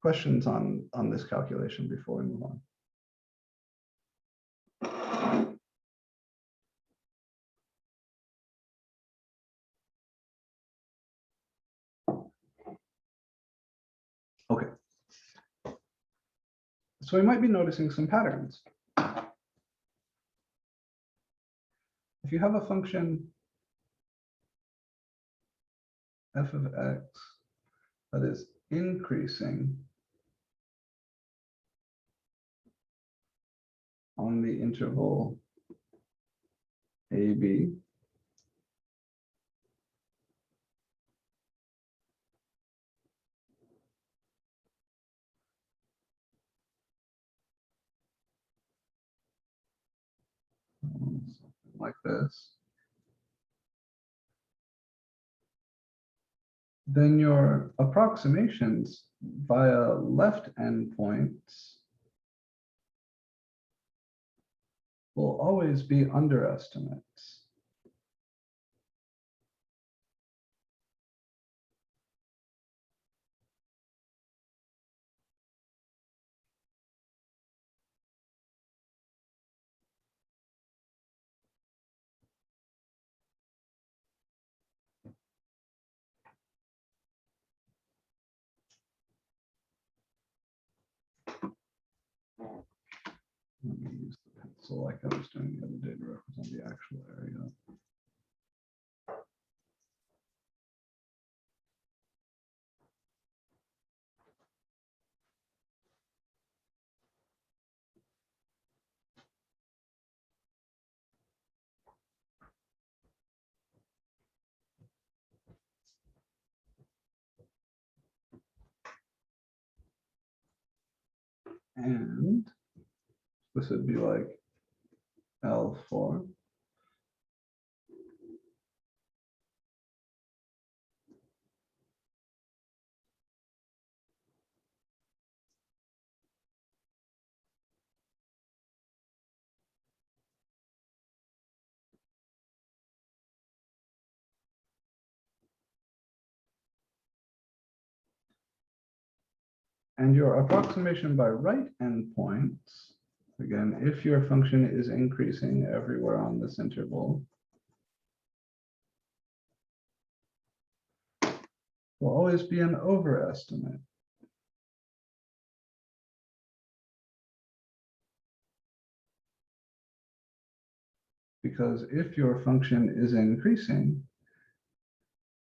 Questions on this calculation before we move on? Okay. So we might be noticing some patterns. If you have a function f of x that is increasing on the interval ab, something like this, then your approximations via left endpoints will always be underestimates. Let me use the pencil like I was doing the other day to represent the actual area. And this would be like L4. And your approximation by right endpoints, again, if your function is increasing everywhere on this interval, will always be an overestimate. Because if your function is increasing,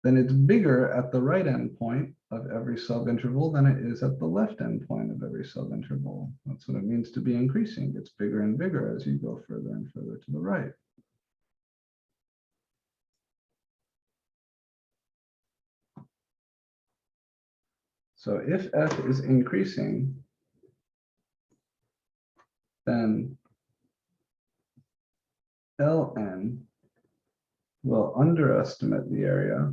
then it's bigger at the right endpoint of every subinterval than it is at the left endpoint of every subinterval. That's what it means to be increasing. It's bigger and bigger as you go further and further to the right. So if f is increasing, then ln will underestimate the area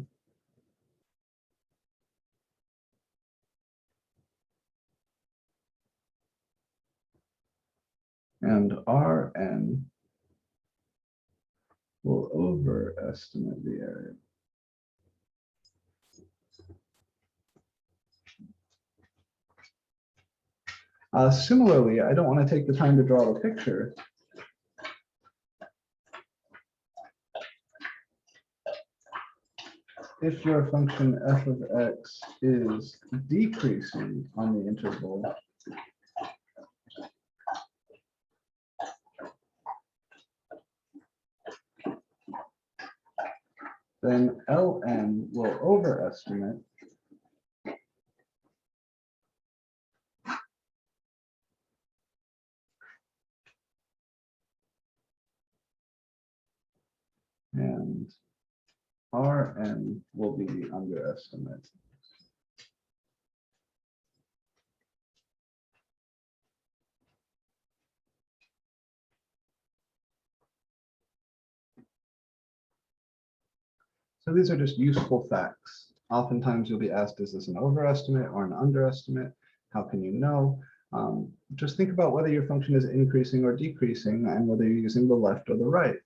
and Rn will overestimate the area. Similarly, I don't want to take the time to draw the picture. If your function f of x is decreasing on the interval, then ln will overestimate And Rn will be the underestimate. So these are just useful facts. Oftentimes you'll be asked, is this an overestimate or an underestimate? How can you know? Just think about whether your function is increasing or decreasing and whether you're using the left or the right.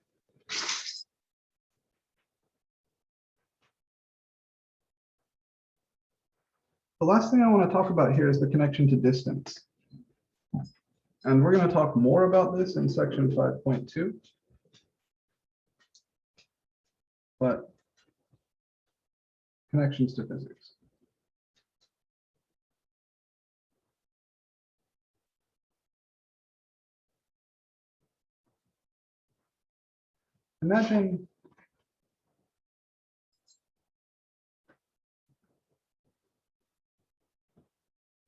The last thing I want to talk about here is the connection to distance. And we're going to talk more about this in section 5.2. But connections to physics. Imagine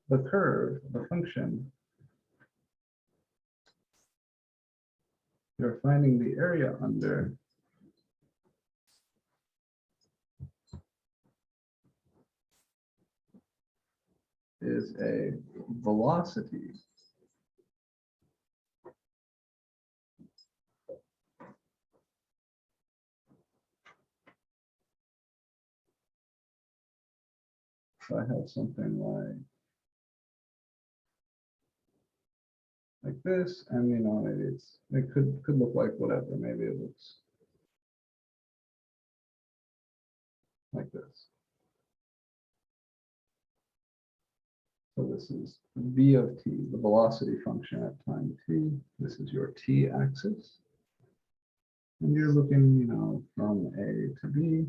the curve, the function. You're finding the area under is a velocity. So I have something like this, and you know, maybe it could look like whatever. Maybe it looks like this. So this is v of t, the velocity function at time t. This is your t-axis. And you're looking, you know, from A to B.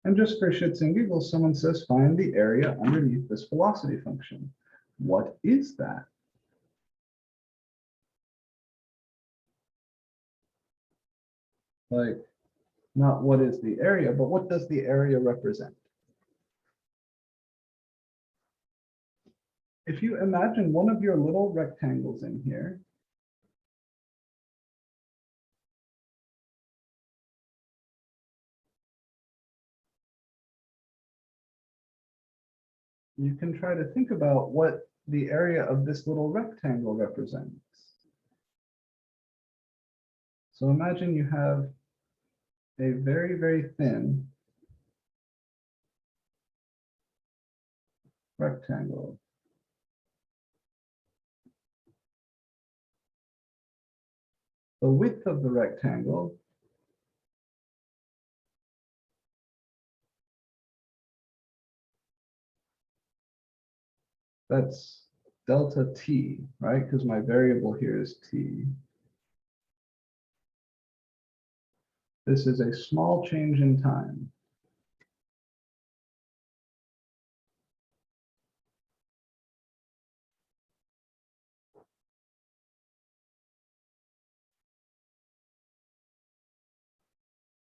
And just for shits and giggles, someone says, find the area underneath this velocity function. What is that? Like, not what is the area, but what does the area represent? If you imagine one of your little rectangles in here, you can try to think about what the area of this little rectangle represents. So imagine you have a very, very thin rectangle. The width of the rectangle that's delta t, right? Because my variable here is t. This is a small change in time.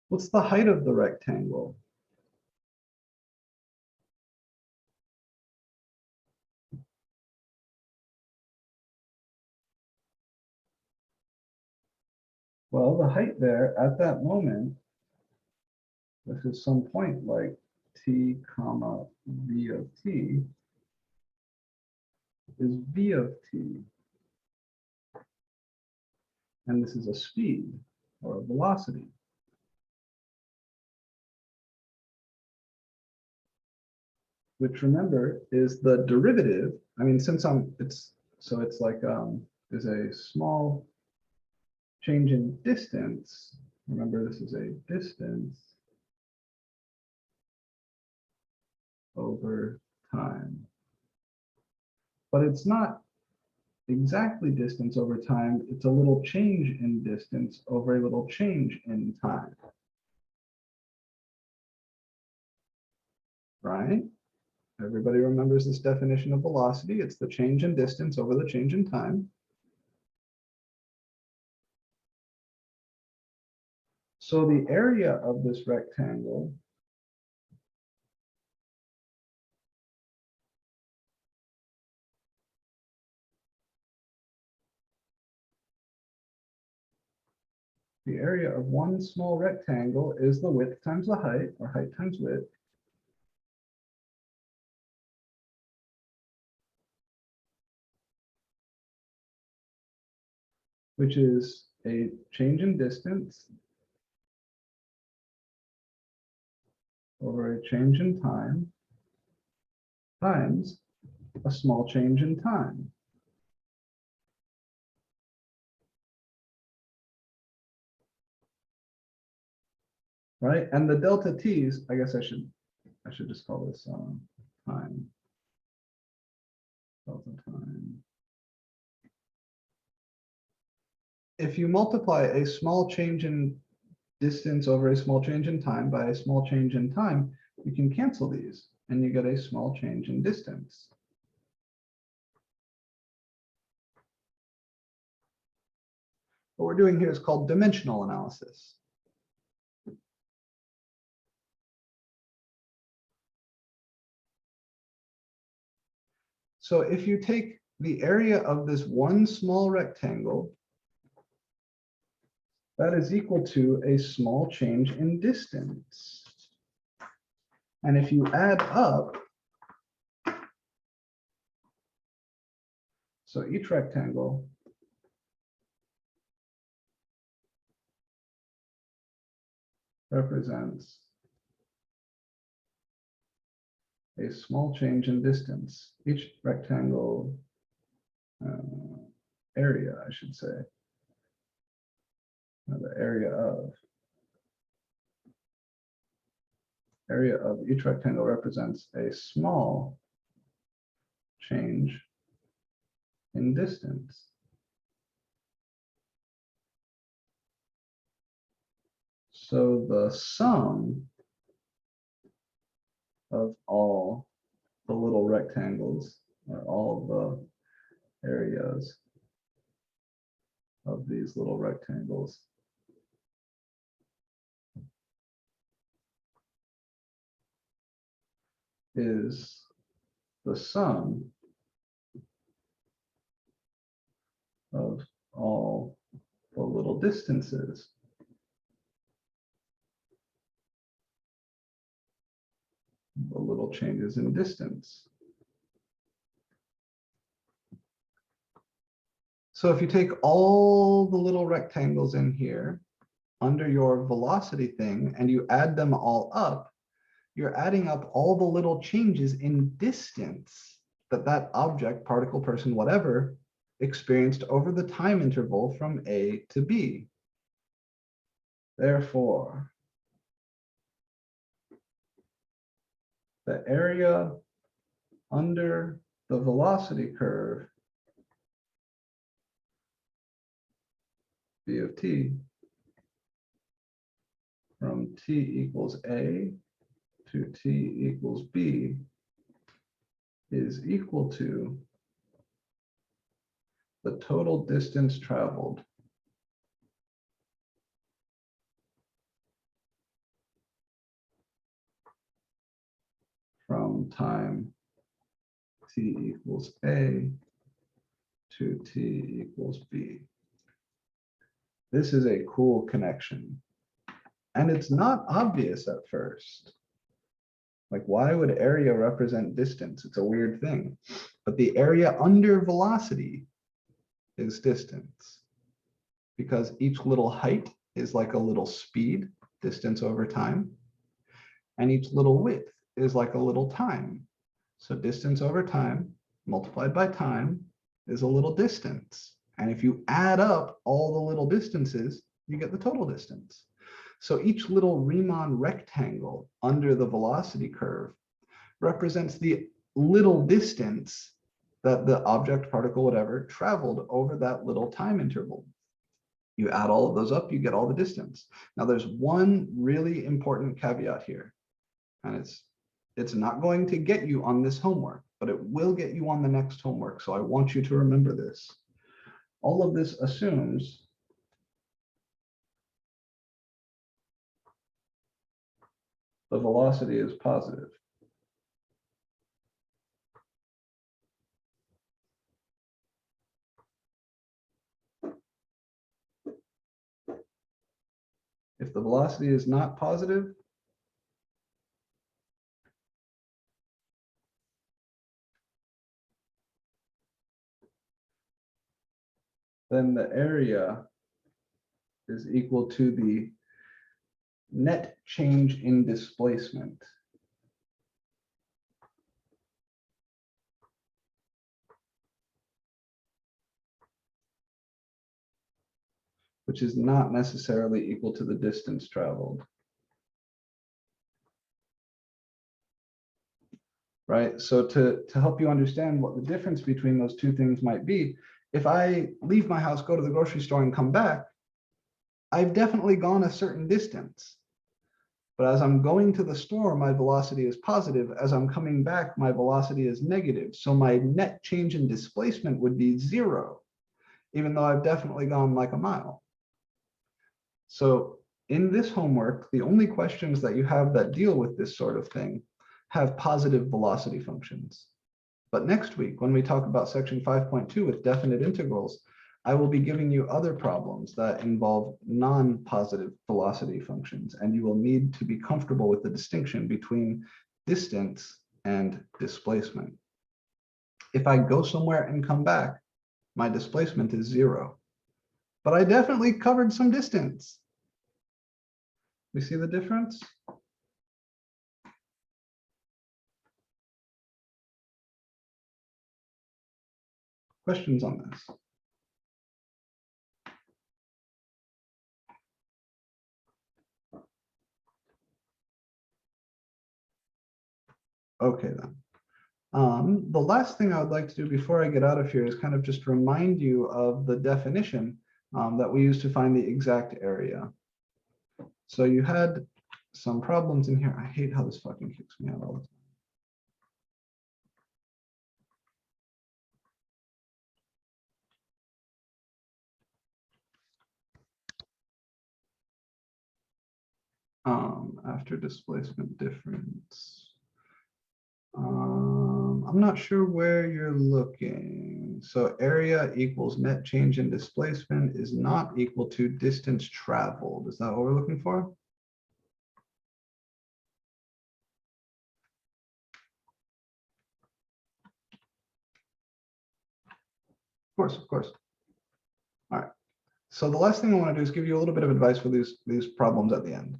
What's the height of the rectangle? Well, the height there at that moment, this is some point like t comma v of t, is v of t. And this is a speed or a velocity. Which remember is the derivative. I mean, since it's like there's a small change in distance. Remember, this is a distance over time. But it's not exactly distance over time. It's a little change in distance over a little change in time. Right? Everybody remembers this definition of velocity. It's the change in distance over the change in time. So the area of this rectangle The area of one small rectangle is the width times the height, or height times width. Which is a change in distance over a change in time times a small change in time. Right, and the delta t's, I guess I should just call this time. Delta time. If you multiply a small change in distance over a small change in time by a small change in time, you can cancel these and you get a small change in distance. What we're doing here is called dimensional analysis. So if you take the area of this one small rectangle, that is equal to a small change in distance. And if you add up, so each rectangle represents a small change in distance. Each rectangle area, I should say, the area of each rectangle represents a small change in distance. So the sum of all the little rectangles, or all the areas of these little rectangles, is the sum of all the little distances. The little changes in distance. So if you take all the little rectangles in here under your velocity thing and you add them all up, you're adding up all the little changes in distance that that object, particle, person, whatever, experienced over the time interval from A to B. Therefore, the area under the velocity curve B of t from t equals A to t equals B is equal to the total distance traveled from time t equals A to t equals B. This is a cool connection. And it's not obvious at first. Like, why would area represent distance? It's a weird thing. But the area under velocity is distance, because each little height is like a little speed, distance over time. And each little width is like a little time. So distance over time multiplied by time is a little distance. And if you add up all the little distances, you get the total distance. So each little Riemann rectangle under the velocity curve represents the little distance that the object, particle, whatever, traveled over that little time interval. You add all of those up, you get all the distance. Now there's one really important caveat here, and it's not going to get you on this homework, but it will get you on the next homework. So I want you to remember this. All of this assumes the velocity is positive. If the velocity is not positive, then the area is equal to the net change in displacement. Which is not necessarily equal to the distance traveled. Right, so to help you understand what the difference between those two things might be, if I leave my house, go to the grocery store and come back, I've definitely gone a certain distance. But as I'm going to the store, my velocity is positive. As I'm coming back, my velocity is negative. So my net change in displacement would be 0, even though I've definitely gone like a mile. So in this homework, the only questions that you have that deal with this sort of thing have positive velocity functions. But next week, when we talk about section 5.2 with definite integrals, I will be giving you other problems that involve non-positive velocity functions, and you will need to be comfortable with the distinction between distance and displacement. If I go somewhere and come back, my displacement is 0, but I definitely covered some distance. We see the difference? Questions on this? Okay then. The last thing I would like to do before I get out of here is kind of just remind you of the definition that we use to find the exact area. So you had some problems in here. I hate how this fucking kicks me out all the time. After displacement difference. I'm not sure where you're looking. So area equals net change in displacement is not equal to distance traveled. Is that what we're looking for? Of course, of course. All right. So the last thing I want to do is give you a little bit of advice for these problems at the end.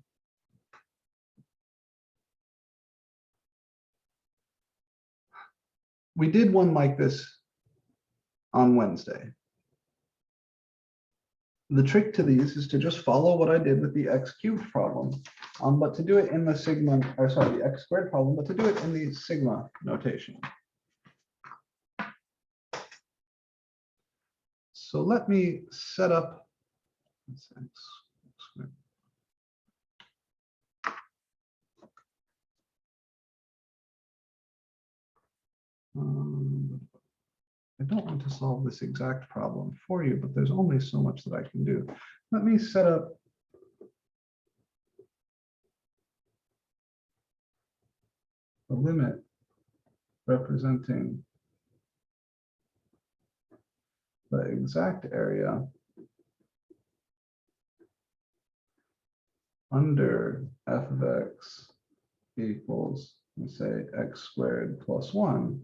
We did one like this on Wednesday. The trick to these is to just follow what I did with the x cubed problem, but to do it in the sigma, or sorry, the x squared problem, but to do it in the sigma notation. So let me set up. I don't want to solve this exact problem for you, but there's only so much that I can do. Let me set up the limit representing the exact area under f of x equals, let's say, x squared plus 1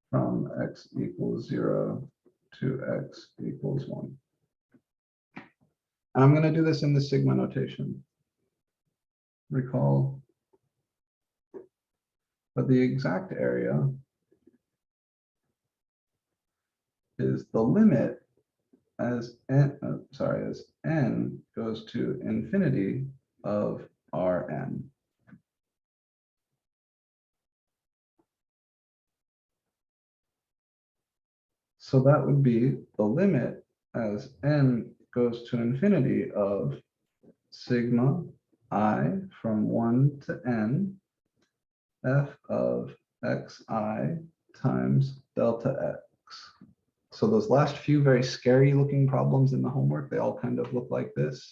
from x equals 0 to x equals 1. And I'm going to do this in the sigma notation. Recall that the exact area is the limit as n, as n goes to infinity of Rn. So that would be the limit as n goes to infinity of sigma I from 1 to n f of xi times delta x. So those last few very scary looking problems in the homework, they all kind of look like this.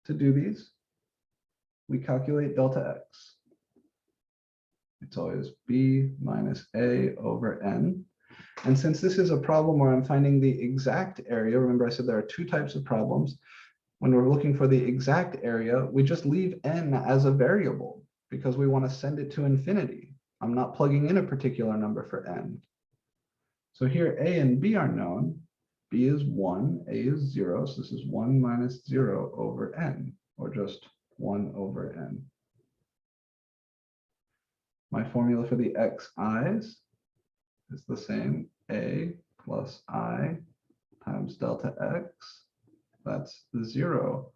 To do these, we calculate delta x. It's always b minus a over n. And since this is a problem where I'm finding the exact area, remember I said there are two types of problems. When we're looking for the exact area, we just leave n as a variable because we want to send it to infinity. I'm not plugging in a particular number for n. So here a and b are known. B is 1, a is 0, so this is 1 minus 0 over n, or just 1 over n. My formula for the xi's is the same, a plus I times delta x. That's 0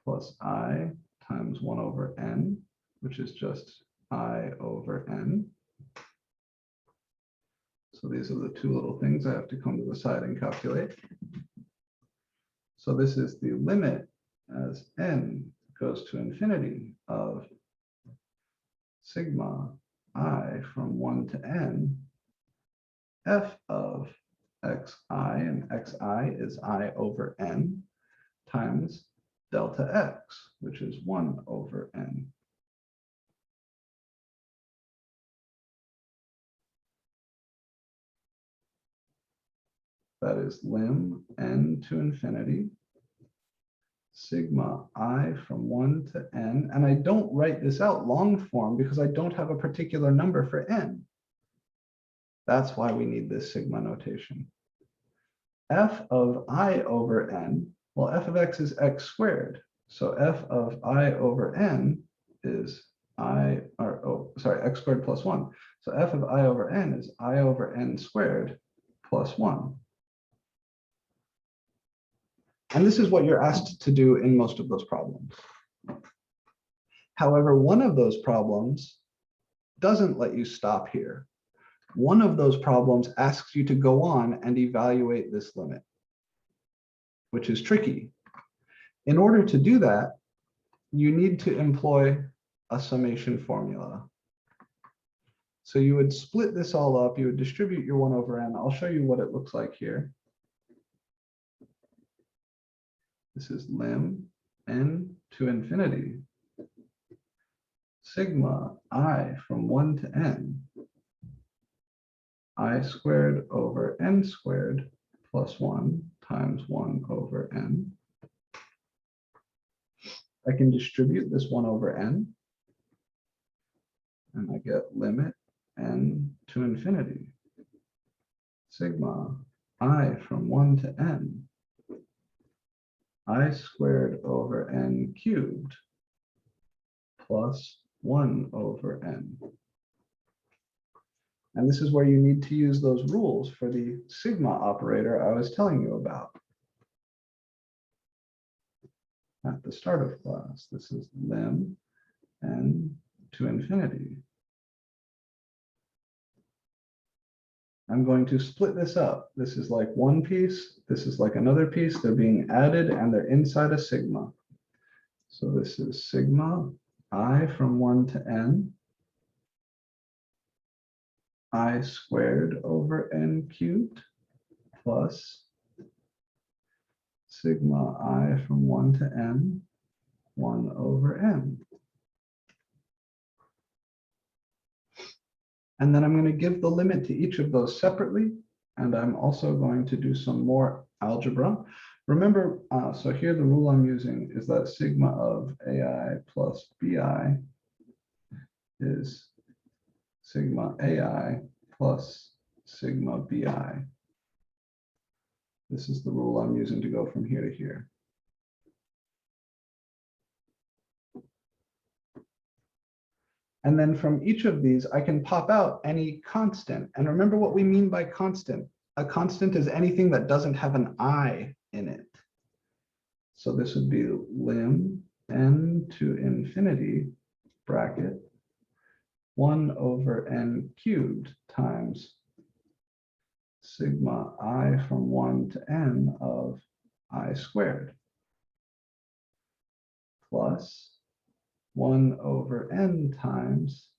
plus I times 1 over n, which is just I over n. So these are the two little things I have to come to the side and calculate. So this is the limit as n goes to infinity of sigma I from 1 to n, f of xi, and xi is I over n, times delta x, which is 1 over n. That is lim n to infinity, sigma I from 1 to n, and I don't write this out long form because I don't have a particular number for n. That's why we need this sigma notation. F of I over n, well, f of x is x squared. So f of I over n is x squared plus 1. So f of I over n is I over n squared plus 1. And this is what you're asked to do in most of those problems. However, one of those problems doesn't let you stop here. One of those problems asks you to go on and evaluate this limit, which is tricky. In order to do that, you need to employ a summation formula. So you would split this all up, you would distribute your 1 over n. I'll show you what it looks like here. This is lim n to infinity, sigma I from 1 to n, I squared over n squared plus 1 times 1 over n. I can distribute this 1 over n, and I get limit n to infinity, sigma I from 1 to n, I squared over n cubed plus 1 over n. And this is where you need to use those rules for the sigma operator I was telling you about at the start of class. This is lim n to infinity. I'm going to split this up. This is like one piece, this is like another piece. They're being added and they're inside a sigma. So this is sigma I from 1 to n, I squared over n cubed plus sigma I from 1 to n, 1 over n. And then I'm going to give the limit to each of those separately. And I'm also going to do some more algebra. Remember, so here the rule I'm using is that sigma of AI plus BI is sigma AI plus sigma BI. This is the rule I'm using to go from here to here. And then from each of these, I can pop out any constant. And remember what we mean by constant. A constant is anything that doesn't have an I in it. So this would be lim n to infinity bracket 1 over n cubed times sigma I from 1 to n of I squared plus 1 over n times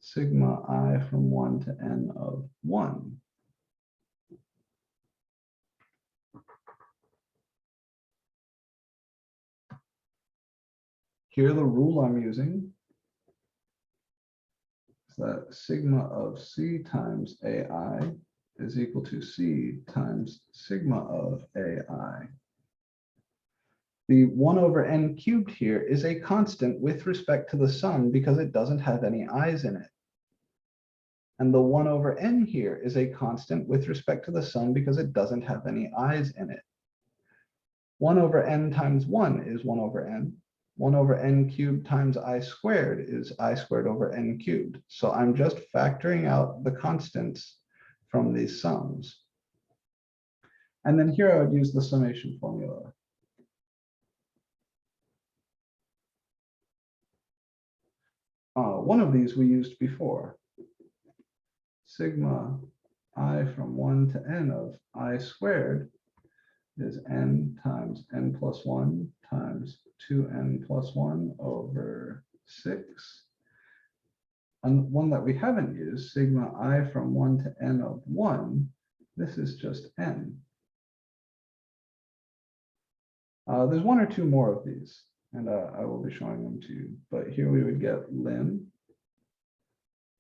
sigma I from 1 to n of 1. Here the rule I'm using is that sigma of C times AI is equal to C times sigma of AI. The 1 over n cubed here is a constant with respect to the sum because it doesn't have any i's in it. And the 1 over n here is a constant with respect to the sum because it doesn't have any i's in it. 1 over n times 1 is 1 over n. 1 over n cubed times I squared is I squared over n cubed. So I'm just factoring out the constants from these sums. And then here I would use the summation formula. One of these we used before. Sigma I from 1 to n of I squared is n times n plus 1 times 2n plus 1 over 6. And one that we haven't used, sigma I from 1 to n of 1, this is just n. There's one or two more of these, and I will be showing them to you. But here we would get lim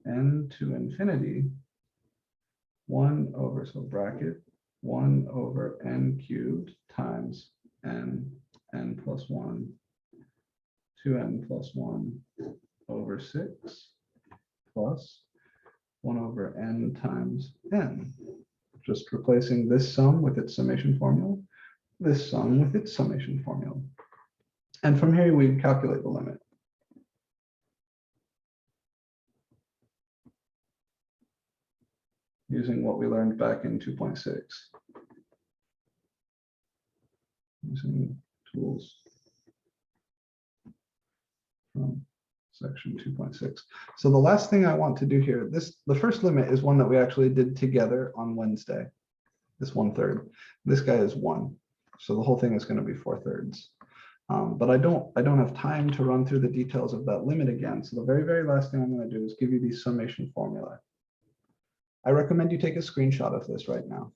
n to infinity 1 over, so bracket, 1 over n cubed times n plus 1, 2n plus 1 over 6 plus 1 over n times n. Just replacing this sum with its summation formula, this sum with its summation formula. And from here, we calculate the limit. Using what we learned back in 2.6. Using tools from section 2.6. So the last thing I want to do here, the first limit is one that we actually did together on Wednesday. This 1/3. This guy is 1. So the whole thing is going to be 4/3. But I don't have time to run through the details of that limit again. So the very, very last thing I'm going to do is give you the summation formula. I recommend you take a screenshot of this right now.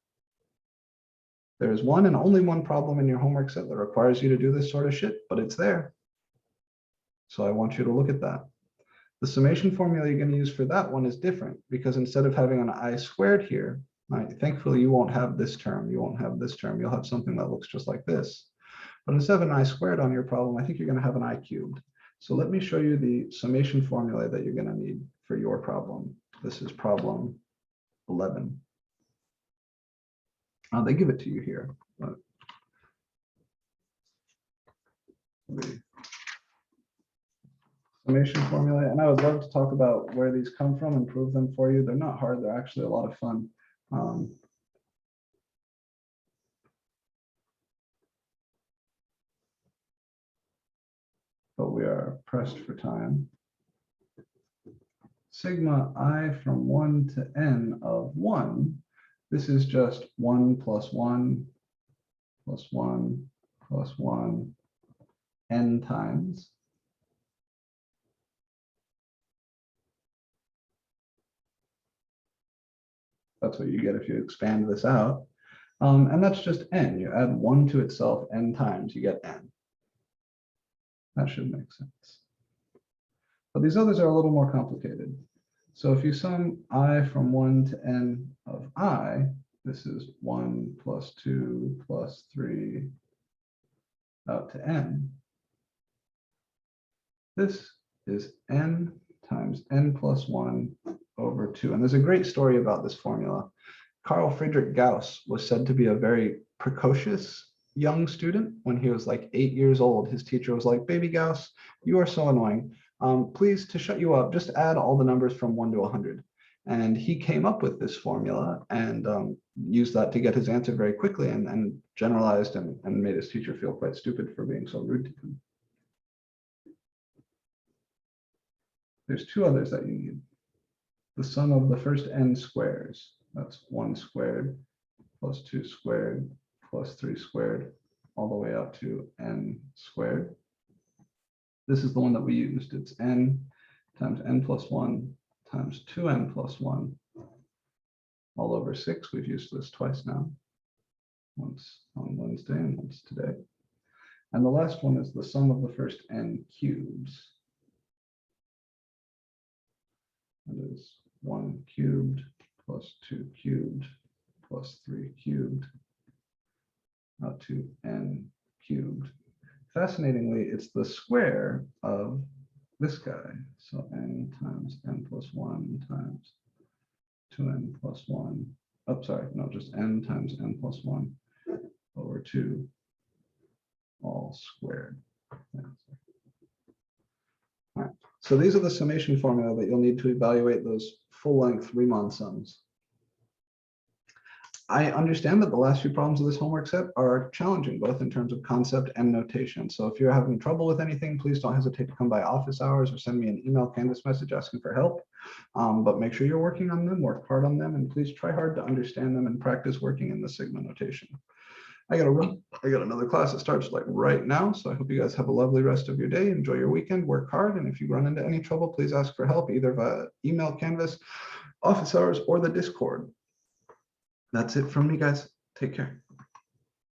There is one and only one problem in your homework set that requires you to do this sort of shit, but it's there. So I want you to look at that. The summation formula you're going to use for that one is different because instead of having an I squared here, thankfully you won't have this term, you won't have this term, you'll have something that looks just like this. But instead of an I squared on your problem, I think you're going to have an I cubed. So let me show you the summation formula that you're going to need for your problem. This is problem 11. They give it to you here, but the summation formula, and I would love to talk about where these come from and prove them for you. They're not hard, they're actually a lot of fun. But we are pressed for time. Sigma I from 1 to n of 1, this is just 1 plus 1 plus 1 plus 1 n times. That's what you get if you expand this out. And that's just n. You add 1 to itself n times, you get n. That should make sense. But these others are a little more complicated. So if you sum I from 1 to n of I, this is 1 plus 2 plus 3 out to n. This is n times n plus 1 over 2. And there's a great story about this formula. Carl Friedrich Gauss was said to be a very precocious young student. When he was like 8 years old, his teacher was like, "Baby Gauss, you are so annoying. Please, to shut you up, just add all the numbers from 1 to 100. And he came up with this formula and used that to get his answer very quickly and generalized and made his teacher feel quite stupid for being so rude to him. There's two others that you need. The sum of the first n squares, that's 1 squared plus 2 squared plus 3 squared, all the way up to n squared. This is the one that we used. It's n times n plus 1 times 2n plus 1 all over 6. We've used this twice now, once on Wednesday and once today. And the last one is the sum of the first n cubes. That is 1 cubed plus 2 cubed plus 3 cubed out to n cubed. Fascinatingly, it's the square of this guy. So n times n plus 1 times 2n plus 1. Oh, sorry, no, just n times n plus 1 over 2 all squared. Yeah. All right. So these are the summation formula that you'll need to evaluate those full-length Riemann sums. I understand that the last few problems of this homework set are challenging, both in terms of concept and notation. So if you're having trouble with anything, please don't hesitate to come by office hours or send me an email Canvas message asking for help. But make sure you're working on them, work hard on them, and please try hard to understand them and practice working in the sigma notation. I gotta run. I got another class that starts like right now. So I hope you guys have a lovely rest of your day. Enjoy your weekend, work hard. And if you run into any trouble, please ask for help either via email Canvas, office hours, or the Discord. That's it from me, guys. Take care.